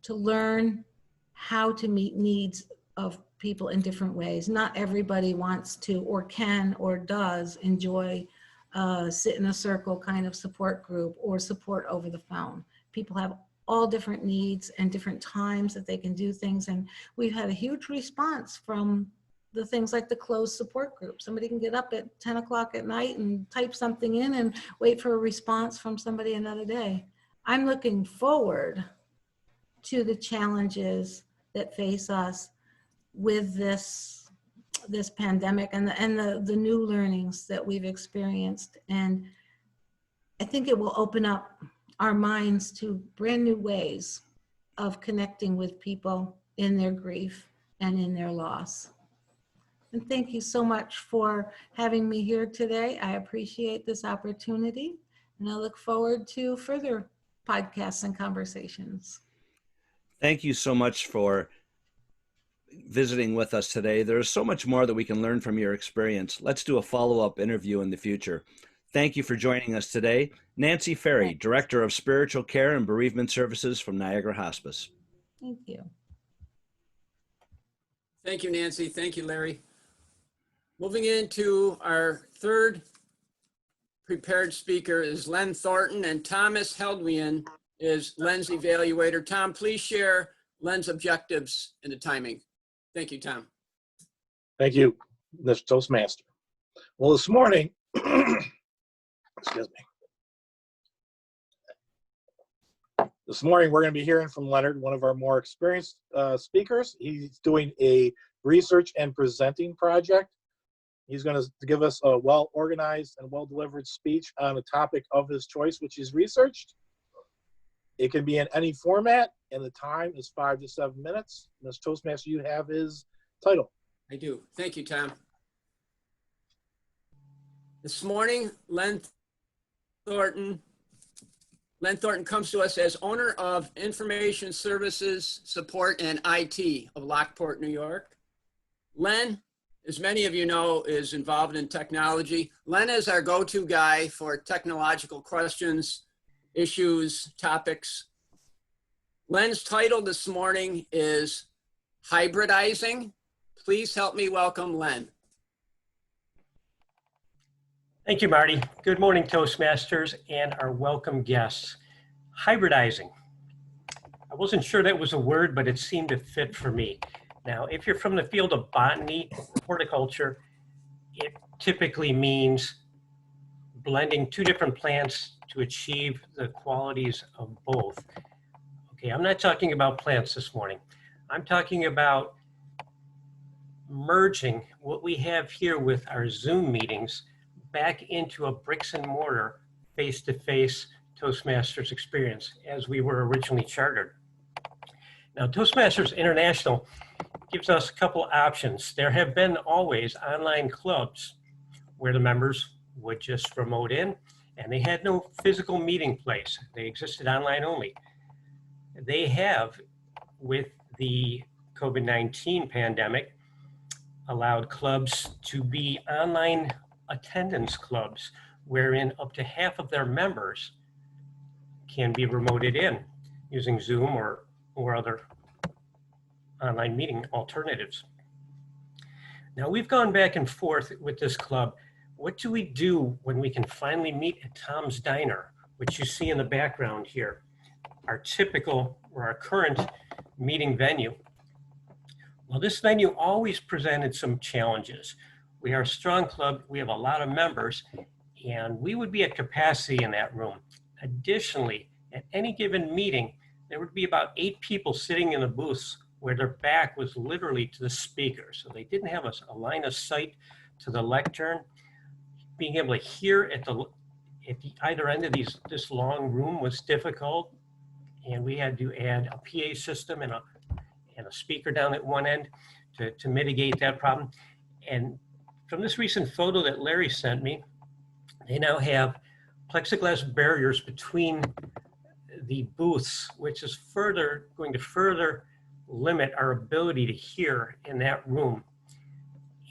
to learn how to meet needs of people in different ways. Not everybody wants to or can or does enjoy sit in a circle kind of support group or support over the phone. People have all different needs and different times that they can do things, and we've had a huge response from the things like the closed support group. Somebody can get up at 10 o'clock at night and type something in and wait for a response from somebody another day. I'm looking forward to the challenges that face us with this pandemic and the new learnings that we've experienced. And I think it will open up our minds to brand new ways of connecting with people in their grief and in their loss. And thank you so much for having me here today. I appreciate this opportunity, and I look forward to further podcasts and conversations. Thank you so much for visiting with us today. There's so much more that we can learn from your experience. Let's do a follow-up interview in the future. Thank you for joining us today. Nancy Faery, Director of Spiritual Care and Bereavement Services from Niagara Hospice. Thank you. Thank you, Nancy. Thank you, Larry. Moving into our third prepared speaker is Len Thornton, and Thomas Heldwein is Len's evaluator. Tom, please share Len's objectives and the timing. Thank you, Tom. Thank you, Mr. Toastmaster. Well, this morning, excuse me. This morning, we're going to be hearing from Leonard, one of our more experienced speakers. He's doing a research and presenting project. He's going to give us a well-organized and well-delivered speech on a topic of his choice, which is researched. It can be in any format, and the time is 5 to 7 minutes. Mr. Toastmaster, you have his title. I do. Thank you, Tom. This morning, Len Thornton comes to us as owner of Information Services Support and IT of Lockport, New York. Len, as many of you know, is involved in technology. Len is our go-to guy for technological questions, issues, topics. Len's title this morning is Hybridizing. Please help me welcome Len. Thank you, Marty. Good morning, Toastmasters and our welcome guests. Hybridizing. I wasn't sure that was a word, but it seemed to fit for me. Now, if you're from the field of botany or horticulture, it typically means blending two different plants to achieve the qualities of both. Okay, I'm not talking about plants this morning. I'm talking about merging what we have here with our Zoom meetings back into a bricks and mortar face-to-face Toastmasters experience as we were originally chartered. Now, Toastmasters International gives us a couple options. There have been always online clubs where the members would just remote in and they had no physical meeting place. They existed online only. They have, with the COVID-19 pandemic, allowed clubs to be online attendance clubs, wherein up to half of their members can be remoted in using Zoom or other online meeting alternatives. Now, we've gone back and forth with this club. What do we do when we can finally meet at Tom's Diner, which you see in the background here, our typical or our current meeting venue? Well, this venue always presented some challenges. We are a strong club, we have a lot of members, and we would be at capacity in that room. Additionally, at any given meeting, there would be about 8 people sitting in the booths where their back was literally to the speaker. So they didn't have a line of sight to the lectern. Being able to hear at the either end of this long room was difficult, and we had to add a PA system and a speaker down at one end to mitigate that problem. And from this recent photo that Larry sent me, they now have plexiglass barriers between the booths, which is going to further limit our ability to hear in that room.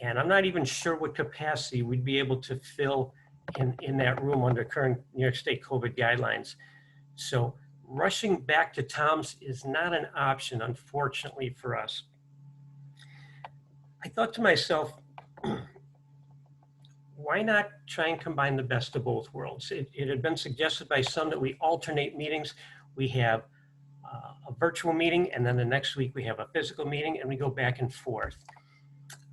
And I'm not even sure what capacity we'd be able to fill in that room under current New York State COVID guidelines. So rushing back to Tom's is not an option, unfortunately, for us. I thought to myself, why not try and combine the best of both worlds? It had been suggested by some that we alternate meetings. We have a virtual meeting, and then the next week we have a physical meeting, and we go back and forth.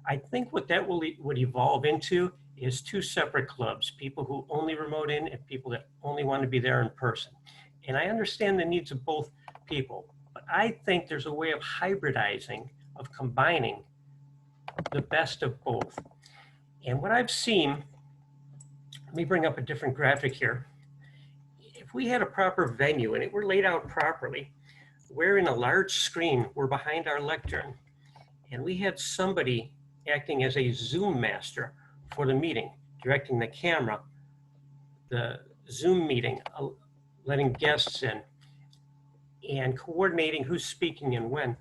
I think what that would evolve into is 2 separate clubs, people who only remote in and people that only want to be there in person. And I understand the needs of both people, but I think there's a way of hybridizing, of combining the best of both. And what I've seen, let me bring up a different graphic here. If we had a proper venue and it were laid out properly, we're in a large screen, we're behind our lectern, and we had somebody acting as a Zoom master for the meeting, directing the camera, the Zoom meeting, letting guests in, and coordinating who's speaking and when.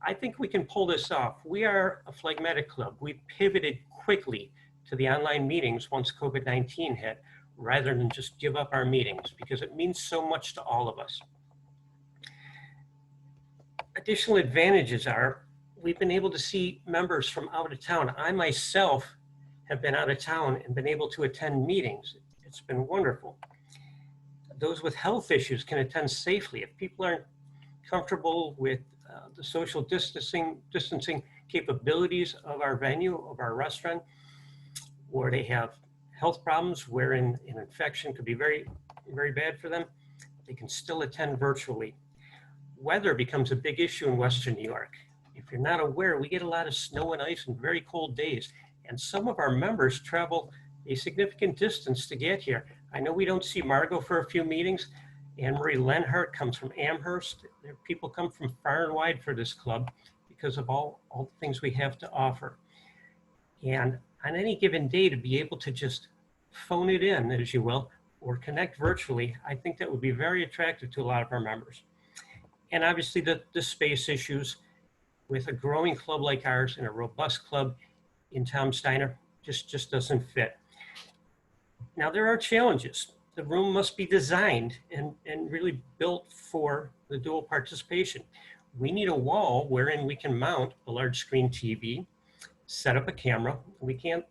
I think we can pull this off. We are a phlegmatic club. We pivoted quickly to the online meetings once COVID-19 hit, rather than just give up our meetings, because it means so much to all of us. Additional advantages are we've been able to see members from out of town. I myself have been out of town and been able to attend meetings. It's been wonderful. Those with health issues can attend safely. If people aren't comfortable with the social distancing capabilities of our venue, of our restaurant, or they have health problems wherein an infection could be very, very bad for them, they can still attend virtually. Weather becomes a big issue in Western New York. If you're not aware, we get a lot of snow and ice and very cold days, and some of our members travel a significant distance to get here. I know we don't see Margo for a few meetings. Anne-Marie Lenhart comes from Amherst. People come from far and wide for this club because of all the things we have to offer. And on any given day, to be able to just phone it in, as you will, or connect virtually, I think that would be very attractive to a lot of our members. And obviously the space issues with a growing club like ours and a robust club in Tom Steiner just doesn't fit. Now there are challenges. The room must be designed and really built for the dual participation. We need a wall wherein we can mount a large screen TV, set up a camera. We can't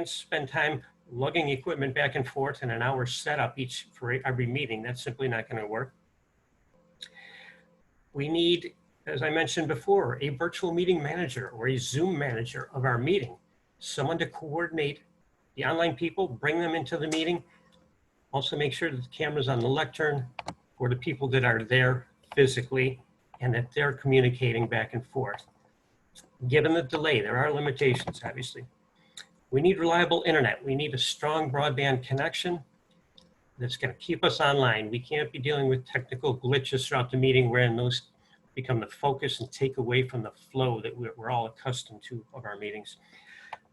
spend time lugging equipment back and forth in an hour setup for every meeting. That's simply not going to work. We need, as I mentioned before, a virtual meeting manager or a Zoom manager of our meeting, someone to coordinate the online people, bring them into the meeting, also make sure that the camera's on the lectern for the people that are there physically and that they're communicating back and forth. Given the delay, there are limitations, obviously. We need reliable internet. We need a strong broadband connection that's going to keep us online. We can't be dealing with technical glitches throughout the meeting wherein those become the focus and take away from the flow that we're all accustomed to of our meetings.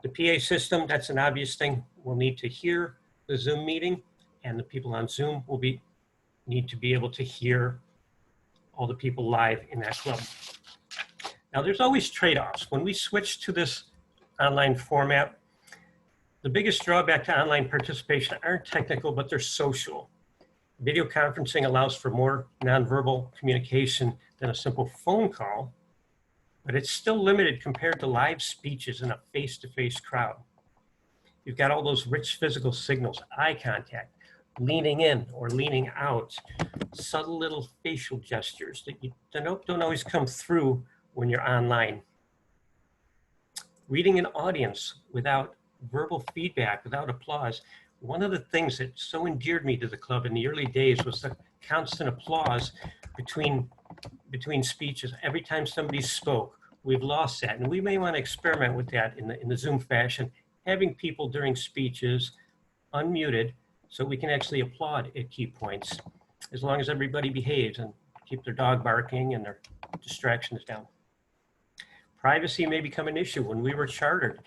The PA system, that's an obvious thing. We'll need to hear the Zoom meeting, and the people on Zoom will need to be able to hear all the people live in that club. Now there's always trade-offs. When we switch to this online format, the biggest drawback to online participation aren't technical, but they're social. Video conferencing allows for more nonverbal communication than a simple phone call, but it's still limited compared to live speeches in a face-to-face crowd. You've got all those rich physical signals, eye contact, leaning in or leaning out, subtle little facial gestures that you don't always come through when you're online. Reading an audience without verbal feedback, without applause. One of the things that so endeared me to the club in the early days was the constant applause between speeches. Every time somebody spoke, we've lost that. And we may want to experiment with that in the Zoom fashion, having people during speeches unmuted so we can actually applaud at key points, as long as everybody behaves and keep their dog barking and their distractions down. Privacy may become an issue. When we were chartered,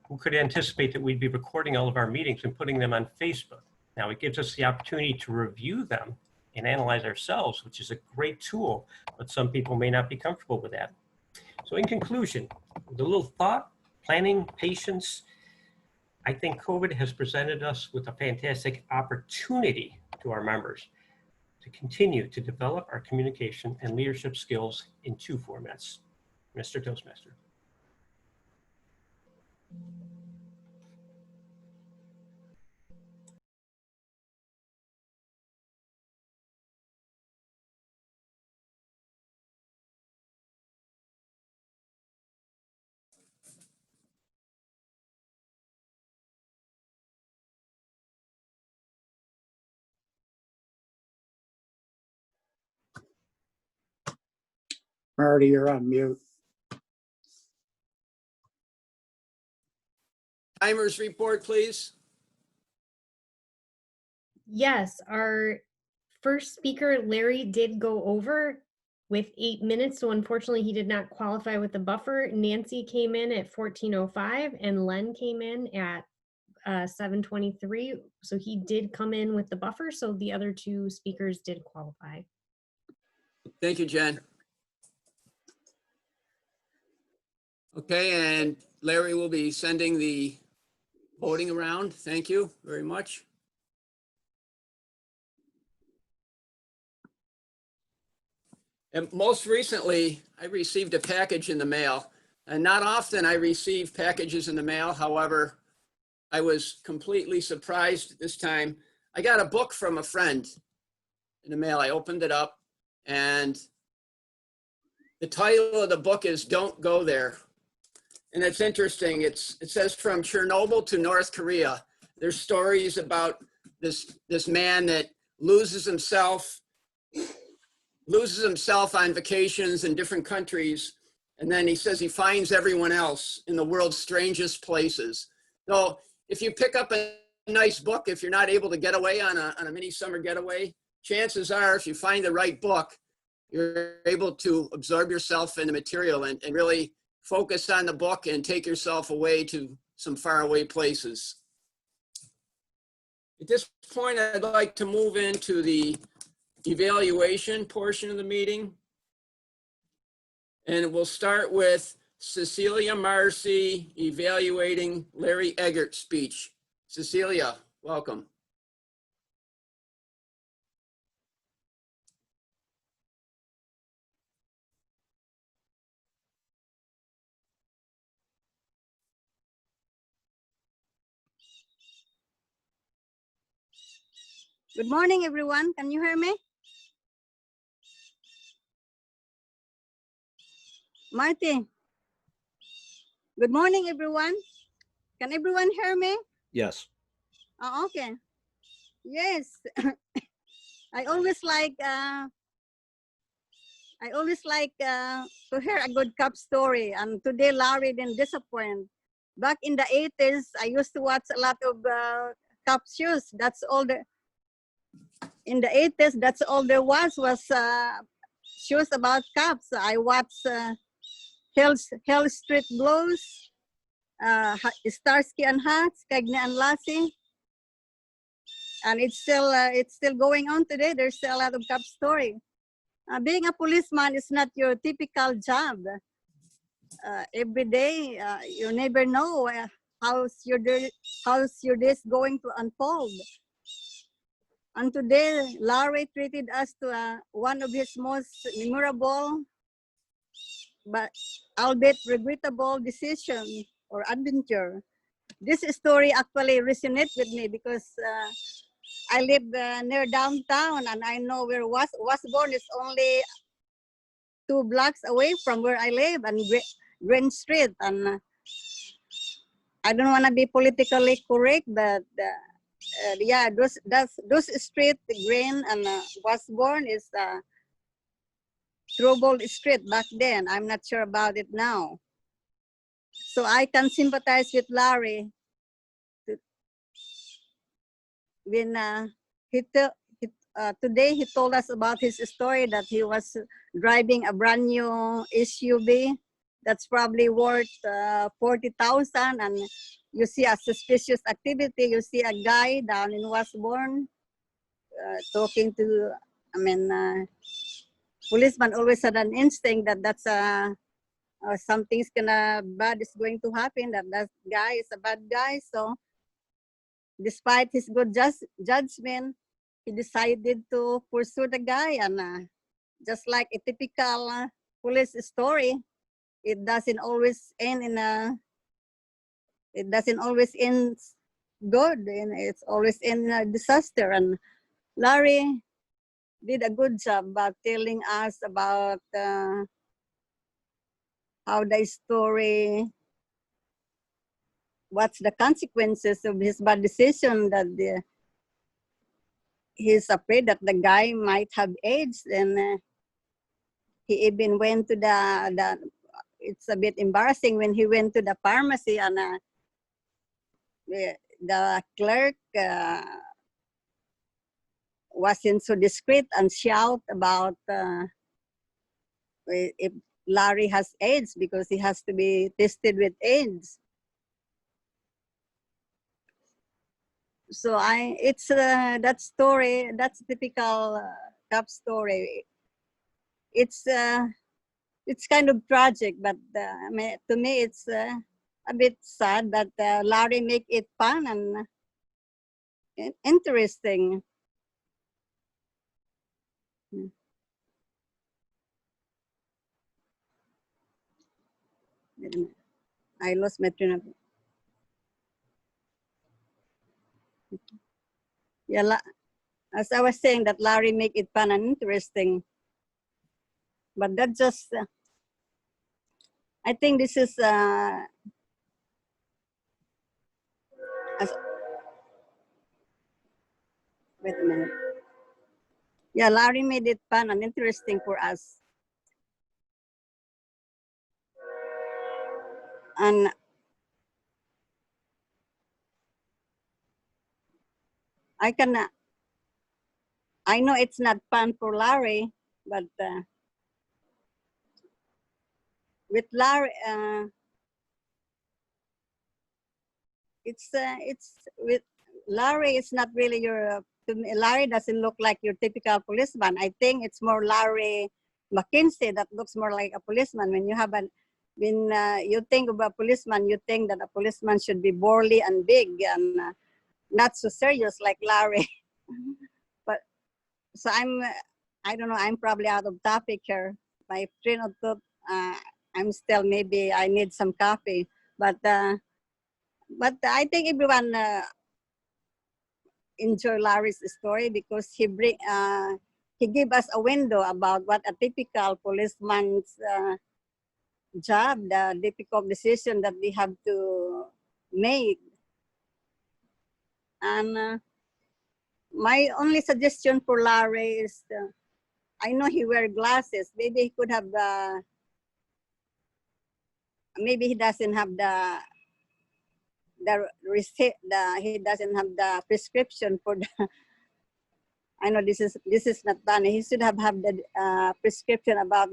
who could anticipate that we'd be recording all of our meetings and putting them on Facebook? Now it gives us the opportunity to review them and analyze ourselves, which is a great tool, but some people may not be comfortable with that. So in conclusion, with a little thought, planning, patience, I think COVID has presented us with a fantastic opportunity to our members to continue to develop our communication and leadership skills in two formats. Mr. Toastmaster. Marty, you're on mute. Timers report, please. Yes, our first speaker, Larry, did go over with 8 minutes, so unfortunately he did not qualify with the buffer. Nancy came in at 14:05 and Len came in at 7:23, so he did come in with the buffer, so the other two speakers did qualify. Thank you, Jen. Okay, and Larry will be sending the voting around. Thank you very much. And most recently, I received a package in the mail, and not often I receive packages in the mail. However, I was completely surprised this time. I got a book from a friend in the mail. I opened it up, and The title of the book is Don't Go There. And it's interesting. It says from Chernobyl to North Korea. There's stories about this man that loses himself on vacations in different countries. And then he says he finds everyone else in the world's strangest places. So if you pick up a nice book, if you're not able to get away on a mini summer getaway, chances are if you find the right book, you're able to absorb yourself in the material and really focus on the book and take yourself away to some faraway places. At this point, I'd like to move into the evaluation portion of the meeting. And we'll start with Cecilia Marcy evaluating Larry Eggert's speech. Cecilia, welcome. Good morning, everyone. Can you hear me? Marty. Good morning, everyone. Can everyone hear me? Yes. Oh, okay. Yes. I always like to hear a good cop story, and today Larry didn't disappoint. Back in the 80s, I used to watch a lot of cop shows. That's all in the 80s, that's all there was shows about cops. I watched Hell Street Blues, Starsky and Hutch, Cagney and Lassie, and it's still going on today. There's still a lot of cop story. Being a policeman is not your typical job. Every day, you never know how's your day is going to unfold. And today, Larry treated us to one of his most memorable, but albeit regrettable decision or adventure. This story actually resonates with me because I live near downtown, and I know where Wasborn is only 2 blocks away from where I live, and Green Street. And I don't want to be politically correct, but yeah, those street, Green and Wasborn is troubled street back then. I'm not sure about it now. So I can sympathize with Larry when today he told us about his story that he was driving a brand new SUV that's probably worth 40,000, and you see a suspicious activity. You see a guy down in Wasborn talking to, policeman always had an instinct that something's bad is going to happen, that guy is a bad guy. So despite his good judgment, he decided to pursue the guy, and just like a typical police story, it doesn't always end good, and it's always in a disaster. And Larry did a good job about telling us about how the story, what's the consequences of his bad decision, that he's afraid that the guy might have AIDS, and he even went to the it's a bit embarrassing when he went to the pharmacy, and the clerk wasn't so discreet and shout about if Larry has AIDS, because he has to be tested with AIDS. So it's that story, that's typical cop story. It's kind of tragic, but to me it's a bit sad that Larry make it fun and interesting. Wait a minute. I lost my train of thought. Yeah, as I was saying, that Larry make it fun and interesting, but that just I think this is wait a minute. Yeah, Larry made it fun and interesting for us. And I know it's not fun for Larry, but with Larry, it's with Larry, it's not really your, to me, Larry doesn't look like your typical policeman. I think it's more Larry McKinsey that looks more like a policeman. When you have when you think of a policeman, you think that a policeman should be burly and big and not so serious like Larry. But so I don't know, I'm probably out of topic here. My train of thought, I'm still, maybe I need some coffee, but I think everyone enjoy Larry's story because he gave us a window about what a typical policeman's job, the difficult decision that we have to make. And my only suggestion for Larry is, I know he wears glasses. Maybe he could have maybe he doesn't have the receipt. He doesn't have the prescription for the. I know this is not funny. He should have the prescription about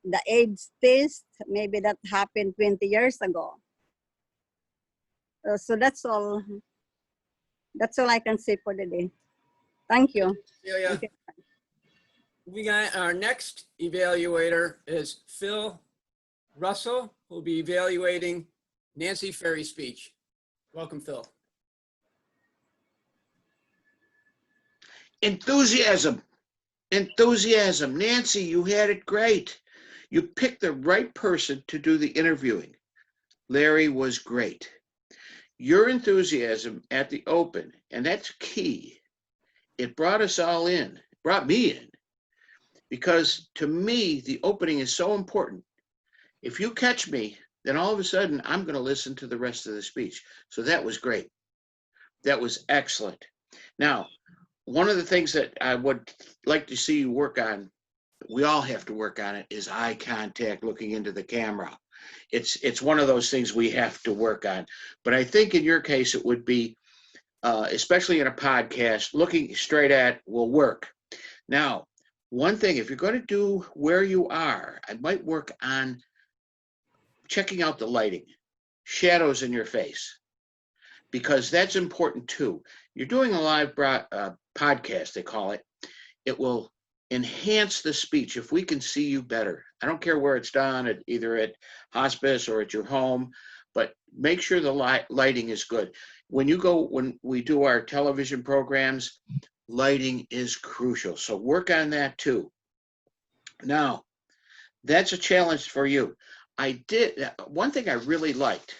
the AIDS test. Maybe that happened 20 years ago. So that's all. That's all I can say for the day. Thank you. Yeah. We got our next evaluator is Phil Russell, who'll be evaluating Nancy Faery's speech. Welcome, Phil. Enthusiasm. Enthusiasm. Nancy, you had it great. You picked the right person to do the interviewing. Larry was great. Your enthusiasm at the open, and that's key. It brought us all in, brought me in, because to me, the opening is so important. If you catch me, then all of a sudden, I'm going to listen to the rest of the speech. So that was great. That was excellent. Now, one of the things that I would like to see you work on, we all have to work on it, is eye contact, looking into the camera. It's one of those things we have to work on. But I think in your case, it would be, especially in a podcast, looking straight at will work. Now, one thing, if you're going to do where you are, I might work on checking out the lighting, shadows in your face, because that's important too. You're doing a live podcast, they call it. It will enhance the speech if we can see you better. I don't care where it's done, either at hospice or at your home, but make sure the lighting is good. When we do our television programs, lighting is crucial. So work on that too. Now, that's a challenge for you. One thing I really liked,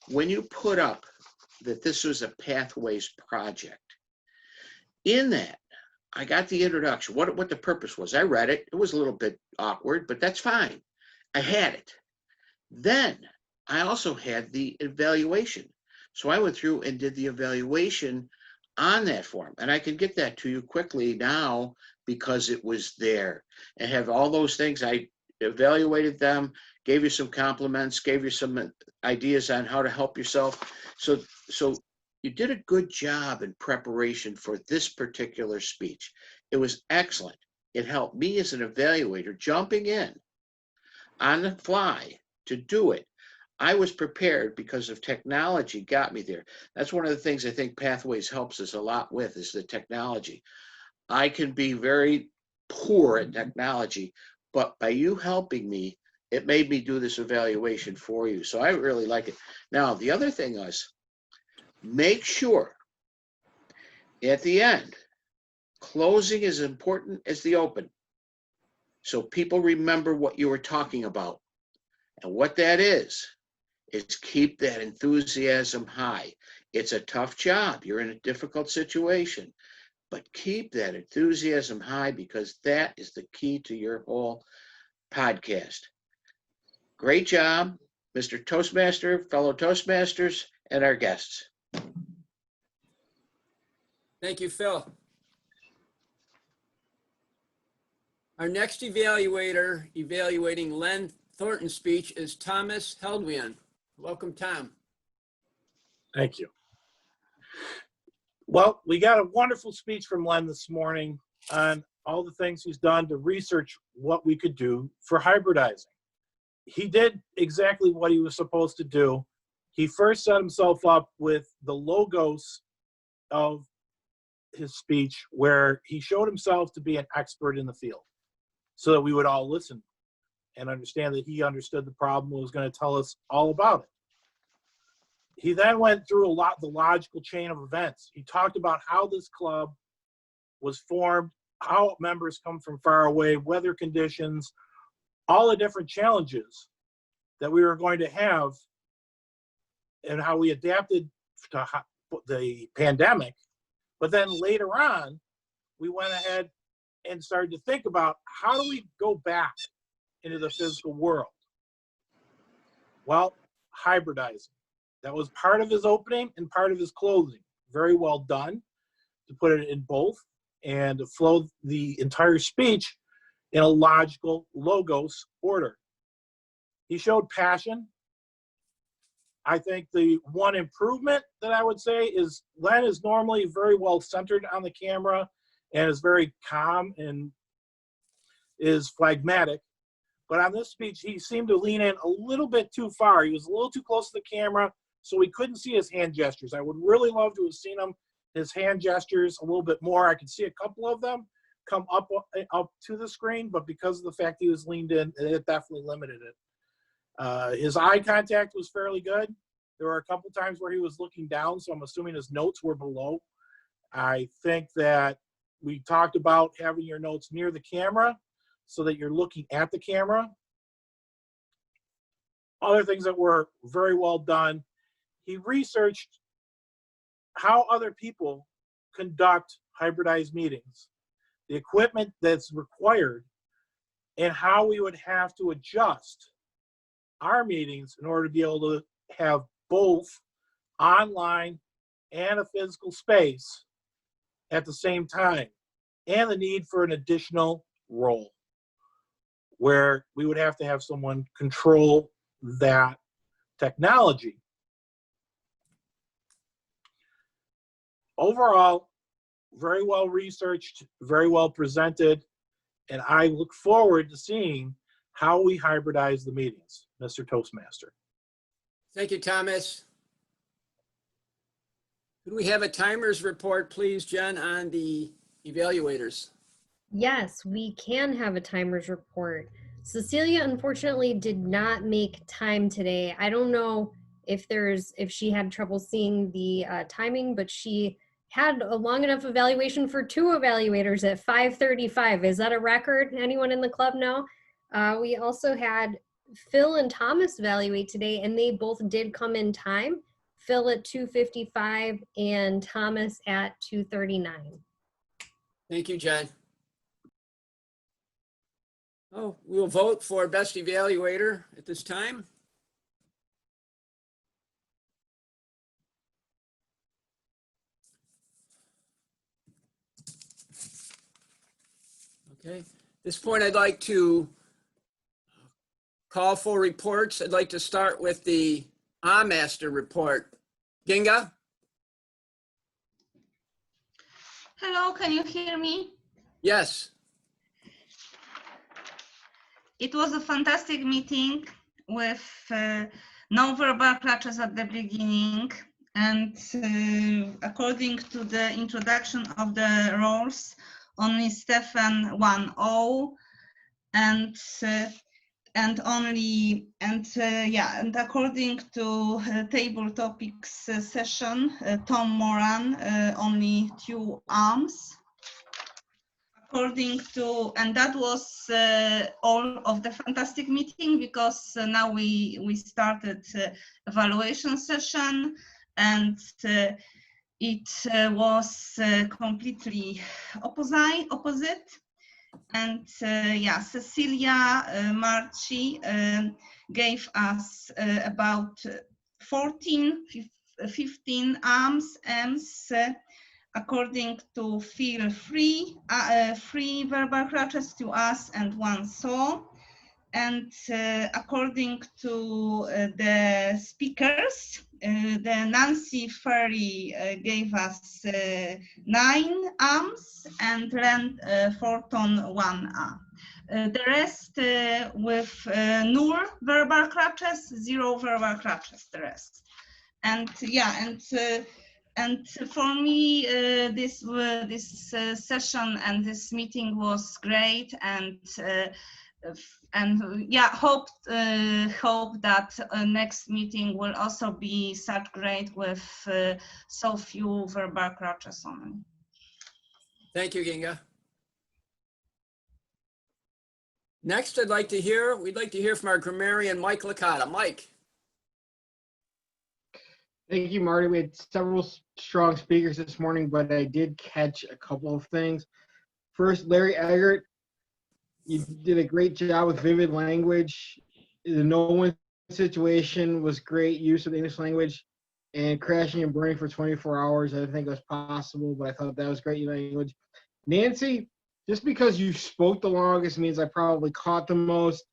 when you put up that this was a Pathways project, in that, I got the introduction, what the purpose was. I read it. It was a little bit awkward, but that's fine. I had it. Then I also had the evaluation. So I went through and did the evaluation on that form. And I can get that to you quickly now because it was there. And have all those things. I evaluated them, gave you some compliments, gave you some ideas on how to help yourself. So you did a good job in preparation for this particular speech. It was excellent. It helped me as an evaluator jumping in on the fly to do it. I was prepared because of technology got me there. That's one of the things I think Pathways helps us a lot with, is the technology. I can be very poor at technology, but by you helping me, it made me do this evaluation for you. So I really like it. Now, the other thing is, make sure at the end, closing is important as the open. So people remember what you were talking about. And what that is keep that enthusiasm high. It's a tough job. You're in a difficult situation, but keep that enthusiasm high, because that is the key to your whole podcast. Great job, Mr. Toastmaster, fellow Toastmasters, and our guests. Thank you, Phil. Our next evaluator evaluating Len Thornton's speech is Thomas Heldwein. Welcome, Tom. Thank you. Well, we got a wonderful speech from Len this morning on all the things he's done to research what we could do for hybridizing. He did exactly what he was supposed to do. He first set himself up with the logos of his speech, where he showed himself to be an expert in the field, so that we would all listen and understand that he understood the problem and was going to tell us all about it. He then went through the logical chain of events. He talked about how this club was formed, how members come from far away, weather conditions, all the different challenges that we were going to have, and how we adapted to the pandemic. But then later on, we went ahead and started to think about, how do we go back into the physical world? Well, hybridizing. That was part of his opening and part of his closing. Very well done to put it in both and to flow the entire speech in a logical logos order. He showed passion. I think the one improvement that I would say is Len is normally very well centered on the camera and is very calm and is phlegmatic. But on this speech, he seemed to lean in a little bit too far. He was a little too close to the camera, so we couldn't see his hand gestures. I would really love to have seen his hand gestures a little bit more. I could see a couple of them come up to the screen, but because of the fact he was leaned in, it definitely limited it. His eye contact was fairly good. There were a couple times where he was looking down, so I'm assuming his notes were below. I think that we talked about having your notes near the camera so that you're looking at the camera. Other things that were very well done. He researched how other people conduct hybridized meetings, the equipment that's required, and how we would have to adjust our meetings in order to be able to have both online and a physical space at the same time, and the need for an additional role where we would have to have someone control that technology. Overall, very well researched, very well presented, and I look forward to seeing how we hybridize the meetings, Mr. Toastmaster. Thank you, Thomas. Could we have a timers report, please, Jen, on the evaluators? Yes, we can have a timers report. Cecilia unfortunately did not make time today. I don't know if she had trouble seeing the timing, but she had a long enough evaluation for 2 evaluators at 5:35. Is that a record? Anyone in the club know? We also had Phil and Thomas evaluate today, and they both did come in time. Phil at 2:55 and Thomas at 2:39. Thank you, Jen. Oh, we'll vote for best evaluator at this time. Okay, at this point, I'd like to call for reports. I'd like to start with the Master report. Kinga? Hello, can you hear me? Yes. It was a fantastic meeting with no verbal clutches at the beginning. And according to the introduction of the roles, only Stefan 1-0 and according to table topics session, Tom Moran only 2 arms. And that was all of the fantastic meeting, because now we started evaluation session, and it was completely opposite. And yeah, Cecilia Marchi gave us about 15 M's according to feel free, free verbal clutches to us and one saw. And according to the speakers, the Nancy Faery gave us 9 M's and Len Forton 1 the rest with nur verbal clutches, 0 verbal clutches, the rest. And yeah, and for me, this session and this meeting was great, and yeah, hope that next meeting will also be such great with so few verbal clutches on it. Thank you, Kinga. Next, we'd like to hear from our grammarian, Mike Licata. Mike. Thank you, Marty. We had several strong speakers this morning, but I did catch a couple of things. First, Larry Eggert, you did a great job with vivid language. The no one situation was great use of the English language, and crashing and burning for 24 hours. I didn't think it was possible, but I thought that was great language. Nancy, just because you spoke the longest means I probably caught the most.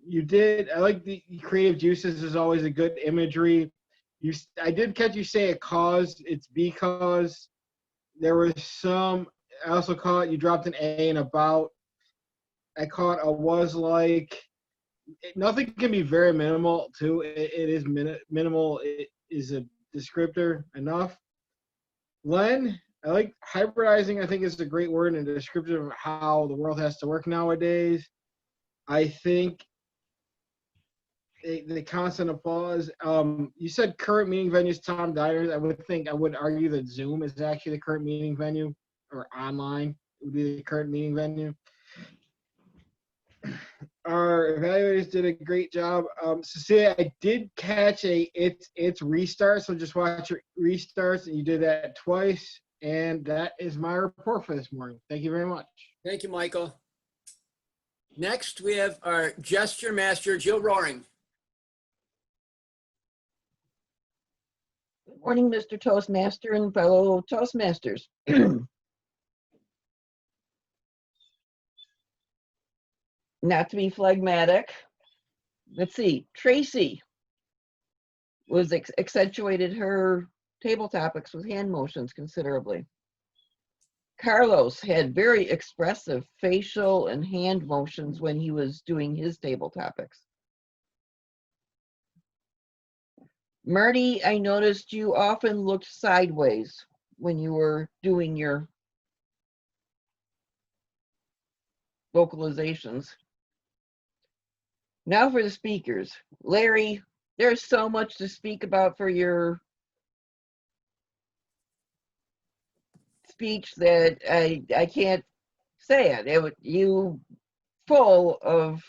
You did. I like the creative juices is always a good imagery. I did catch you say a cause. It's because. There was some. I also caught you dropped an A and about. I caught a was like. Nothing can be very minimal too. It is minimal. It is a descriptor enough. Len, I like hybridizing. I think is a great word and a description of how the world has to work nowadays. I think the constant applause. You said current meeting venues, Tom Diners. I would argue that Zoom is actually the current meeting venue, or online would be the current meeting venue. Our evaluators did a great job. Cecilia, I did catch it's restart, so just watch your restarts, and you did that twice. And that is my report for this morning. Thank you very much. Thank you, Michael. Next, we have our gesture master, Jill Roaring. Good morning, Mr. Toastmaster and fellow Toastmasters. Not to be phlegmatic. Let's see, Tracy was accentuated her table topics with hand motions considerably. Carlos had very expressive facial and hand motions when he was doing his table topics. Marty, I noticed you often looked sideways when you were doing your vocalizations. Now for the speakers. Larry, there's so much to speak about for your speech that I can't say it. You full of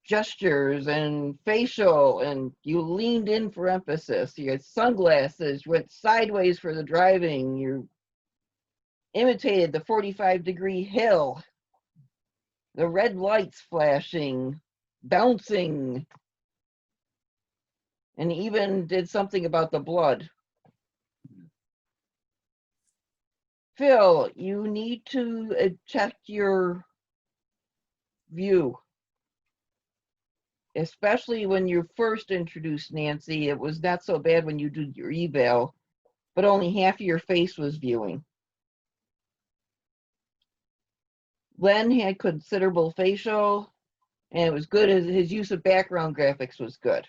gestures and facial, and you leaned in for emphasis. You had sunglasses, went sideways for the driving. You imitated the 45-degree hill, the red lights flashing, bouncing, and even did something about the blood. Phil, you need to check your view. Especially when you first introduced Nancy, it was not so bad when you did your eval, but only half of your face was viewing. Len had considerable facial, and it was good. His use of background graphics was good.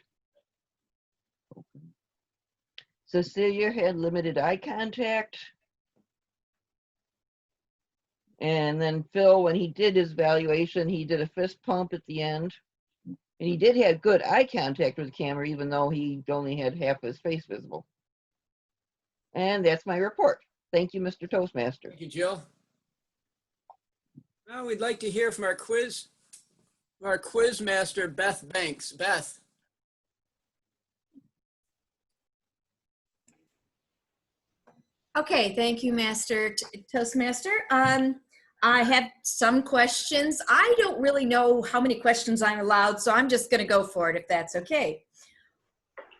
Cecilia had limited eye contact. And then Phil, when he did his evaluation, he did a fist pump at the end. And he did have good eye contact with the camera, even though he only had half his face visible. And that's my report. Thank you, Mr. Toastmaster. Thank you, Jill. Now we'd like to hear from our quiz master, Beth Banks. Beth. Okay, thank you, Toastmaster. I have some questions. I don't really know how many questions I'm allowed, so I'm just going to go for it if that's okay.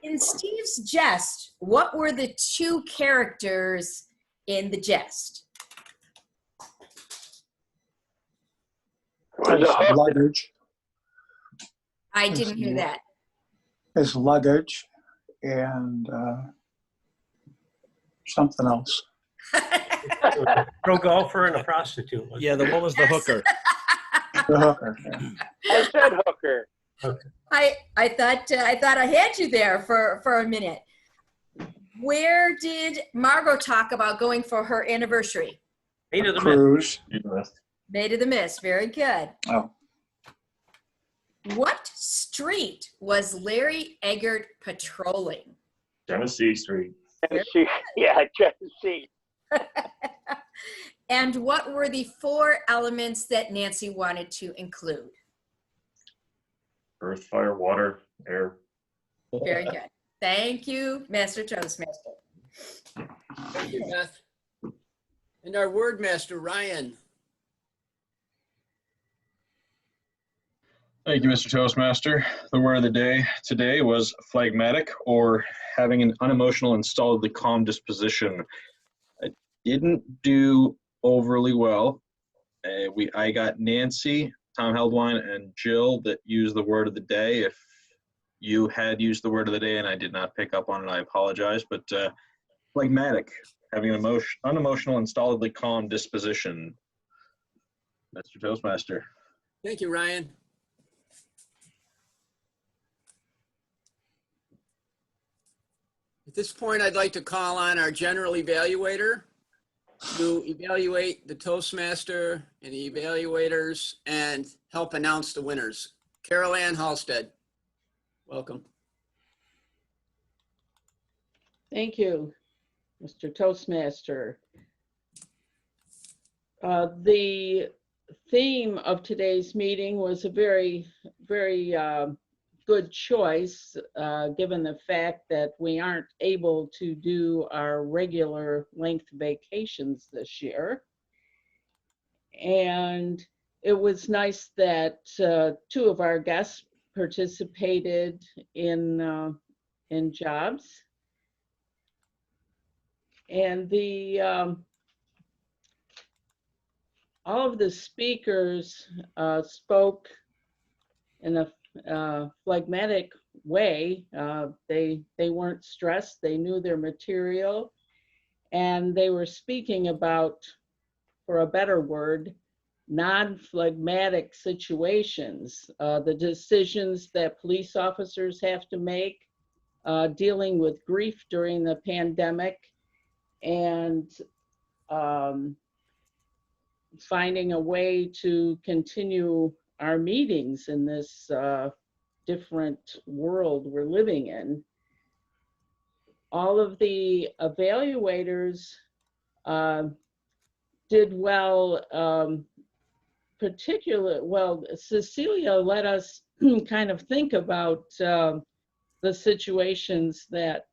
In Steve's jest, what were the two characters in the jest? His luggage. I didn't hear that. His luggage and something else. Pro golfer and a prostitute. Yeah, what was the hooker? The hooker. I said hooker. I thought I had you there for a minute. Where did Margo talk about going for her anniversary? Bay to the Cruise. Bay to the Mist. Very good. Oh. What street was Larry Eggert patrolling? Genesee Street. Tennessee. Yeah, Tennessee. And what were the 4 elements that Nancy wanted to include? Earth, fire, water, air. Very good. Thank you, Master Toastmaster. Thank you, Beth. And our word master, Ryan. Thank you, Mr. Toastmaster. The word of the day today was phlegmatic, or having an unemotional and stolidly calm disposition. I didn't do overly well. I got Nancy, Tom Heldwein, and Jill that used the word of the day. If you had used the word of the day and I did not pick up on it, I apologize. But phlegmatic, having an unemotional and stolidly calm disposition. Mr. Toastmaster. Thank you, Ryan. At this point, I'd like to call on our general evaluator to evaluate the Toastmaster and the evaluators and help announce the winners. Carol Ann Halstead, welcome. Thank you, Mr. Toastmaster. The theme of today's meeting was a very, very good choice, given the fact that we aren't able to do our regular length vacations this year. And it was nice that 2 of our guests participated in jobs. And all of the speakers spoke in a phlegmatic way. They weren't stressed, they knew their material, and they were speaking about, for a better word, non-phlegmatic situations, the decisions that police officers have to make, dealing with grief during the pandemic, and finding a way to continue our meetings in this different world we're living in. All of the evaluators did well, Cecilia let us kind of think about the situations that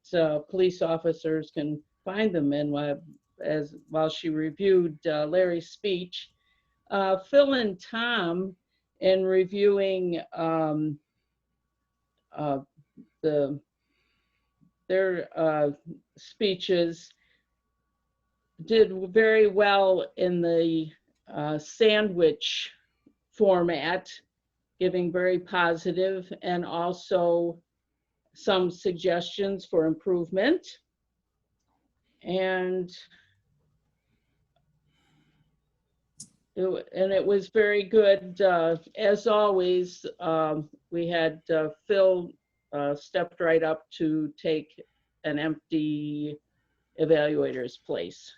police officers can find them in while she reviewed Larry's speech. Phil and Tom, in reviewing their speeches, did very well in the sandwich format, giving very positive and also some suggestions for improvement. And it was very good. As always, we had Phil stepped right up to take an empty evaluator's place.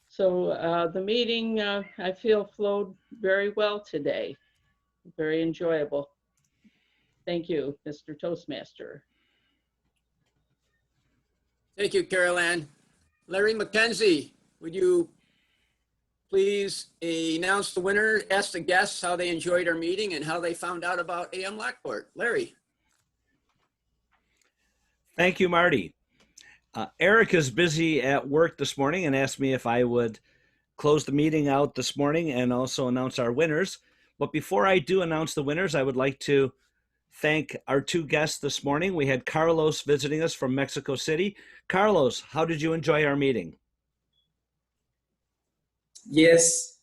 So the meeting, I feel, flowed very well today. Very enjoyable. Thank you, Mr. Toastmaster. Thank you, Carol Ann. Larry McKenzie, would you please announce the winner, ask the guests how they enjoyed our meeting and how they found out about AM Lockport. Larry. Thank you, Marty. Eric is busy at work this morning and asked me if I would close the meeting out this morning and also announce our winners. But before I do announce the winners, I would like to thank our two guests this morning. We had Carlos visiting us from Mexico City. Carlos, how did you enjoy our meeting? Yes,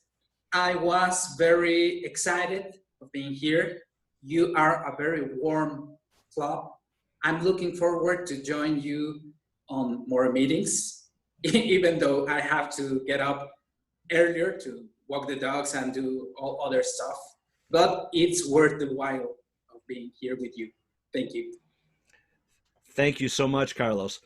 I was very excited of being here. You are a very warm club. I'm looking forward to join you on more meetings, even though I have to get up earlier to walk the dogs and do all other stuff. But it's worth the while of being here with you. Thank you. Thank you so much, Carlos.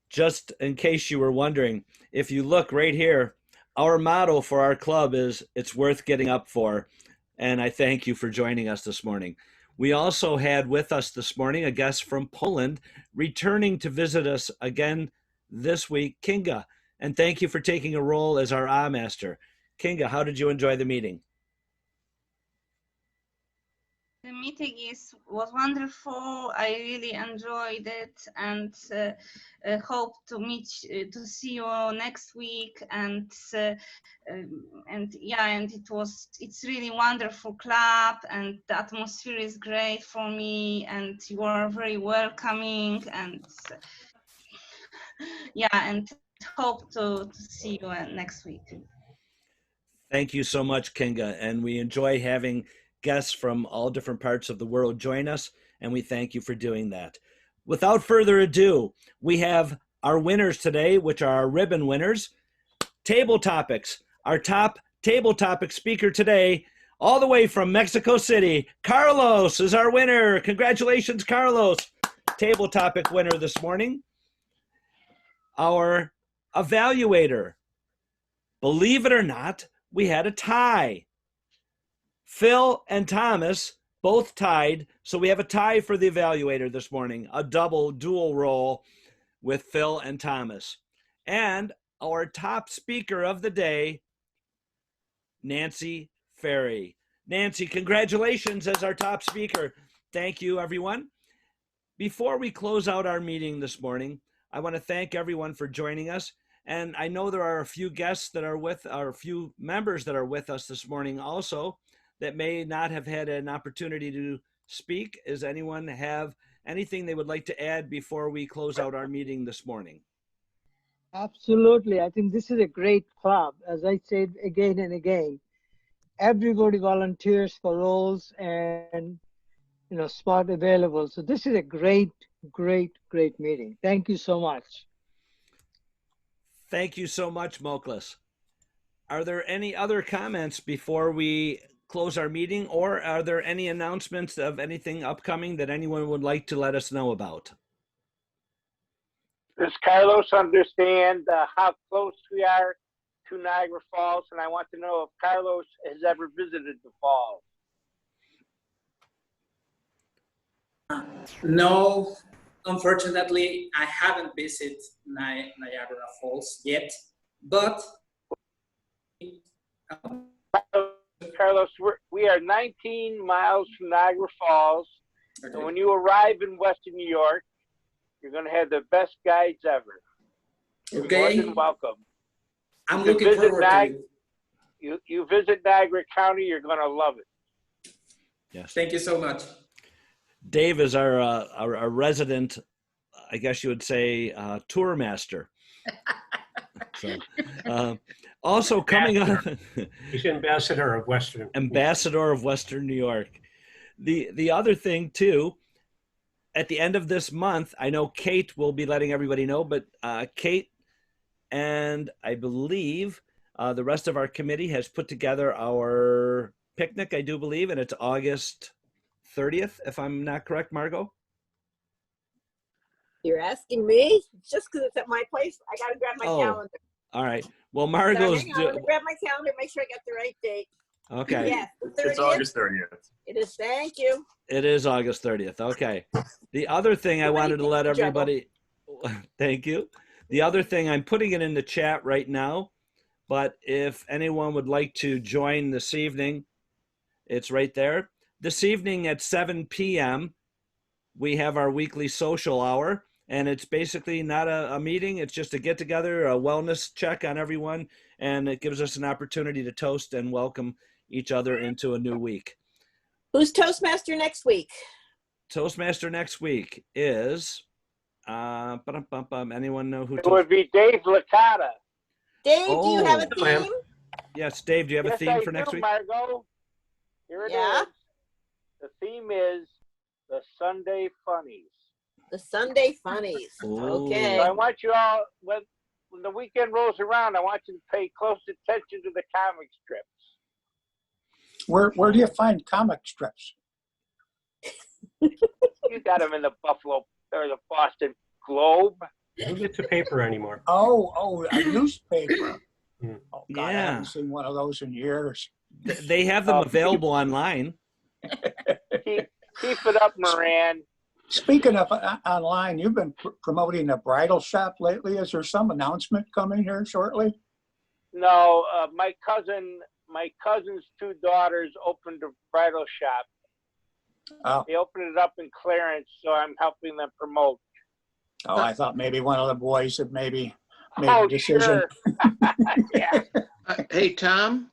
Just in case you were wondering, if you look right here, our motto for our club is "It's worth getting up for," and I thank you for joining us this morning. We also had with us this morning a guest from Poland returning to visit us again this week, Kinga, and thank you for taking a role as our master. Kinga, how did you enjoy the meeting? The meeting was wonderful. I really enjoyed it, and hope to see you next week. And yeah, and it's really wonderful club, and the atmosphere is great for me, and you are very welcoming, and yeah, and hope to see you next week. Thank you so much, Kinga, and we enjoy having guests from all different parts of the world join us, and we thank you for doing that. Without further ado, we have our winners today, which are our ribbon winners. Table topics. Our top table topic speaker today, all the way from Mexico City, Carlos is our winner. Congratulations, Carlos. Table topic winner this morning. Our evaluator. Believe it or not, we had a tie. Phil and Thomas both tied, so we have a tie for the evaluator this morning, a dual role with Phil and Thomas. And our top speaker of the day, Nancy Faery. Nancy, congratulations as our top speaker. Thank you, everyone. Before we close out our meeting this morning, I want to thank everyone for joining us. And I know there are a few guests that are with, or a few members that are with us this morning also, that may not have had an opportunity to speak. Does anyone have anything they would like to add before we close out our meeting this morning? Absolutely. I think this is a great club. As I said again and again, everybody volunteers for roles and, spot available. So this is a great meeting. Thank you so much. Thank you so much, Moklas. Are there any other comments before we close our meeting, or are there any announcements of anything upcoming that anyone would like to let us know about? Does Carlos understand how close we are to Niagara Falls? And I want to know if Carlos has ever visited the falls. No, unfortunately, I haven't visited Niagara Falls yet, but Carlos, we are 19 miles from Niagara Falls. Okay. And when you arrive in Western New York, you're going to have the best guides ever. Okay. You're more than welcome. I'm looking forward to it. You visit Niagara County, you're going to love it. Yes. Thank you so much. Dave is our resident, I guess you would say, tour master. So, also coming up, he's ambassador of Western New York. The other thing too, at the end of this month, I know Kate will be letting everybody know, but Kate and I believe the rest of our committee has put together our picnic, I do believe, and it's August 30th, if I'm not correct, Margo. You're asking me? Just because it's at my place, I got to grab my calendar. All right. Well, Margo's. I'm going to grab my calendar, make sure I got the right date. Okay. Yes, it's August 30th. It is. Thank you. It is August 30th. Okay. The other thing I wanted to let everybody. Thank you. The other thing, I'm putting it in the chat right now, but if anyone would like to join this evening, it's right there. This evening at 7 p.m., we have our weekly social hour, And it's basically not a meeting. It's just a get together, a wellness check on everyone. And it gives us an opportunity to toast and welcome each other into a new week. Who's Toastmaster next week? Toastmaster next week is, anyone know who? It would be Dave Licata. Dave, do you have a Oh. theme? Yes, Dave, do you have a Yes, theme I for next do, week? Margo. Here it is. Yeah? The theme is the Sunday Funnies. The Sunday Funnies. Okay. So I want you all, when the weekend rolls around, I want you to pay close attention to the comic strips. Where do you find comic strips? You got them in the Buffalo or the Boston Globe. Who gets a paper anymore? Oh, a newspaper. Hmm. Oh, God, I Yeah. haven't seen one of those in years. They have them available online. Keep it up, Moran. Speaking of online, you've been promoting a bridal shop lately. Is there some announcement coming here shortly? No, my cousin's two daughters opened a bridal shop. Oh, They opened it up in Clarence, so I'm helping them promote. I thought maybe one of the boys had maybe made a decision. Sure. Yeah. Hey, Tom?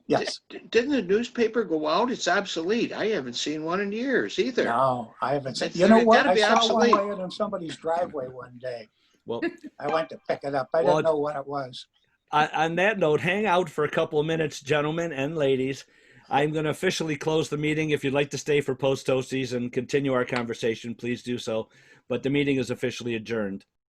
Yes. Didn't the newspaper go out? It's obsolete. I haven't seen one in years either. No, I haven't seen. It's- You know it what? gotta I be saw obsolete. one laying in somebody's driveway one day. Well, I went to pick it up. I Well, didn't know what it was. on that note, hang out for a couple of minutes, gentlemen and ladies. I'm going to officially close the meeting. If you'd like to stay for post toasties and continue our conversation, please do so. But the meeting is officially adjourned.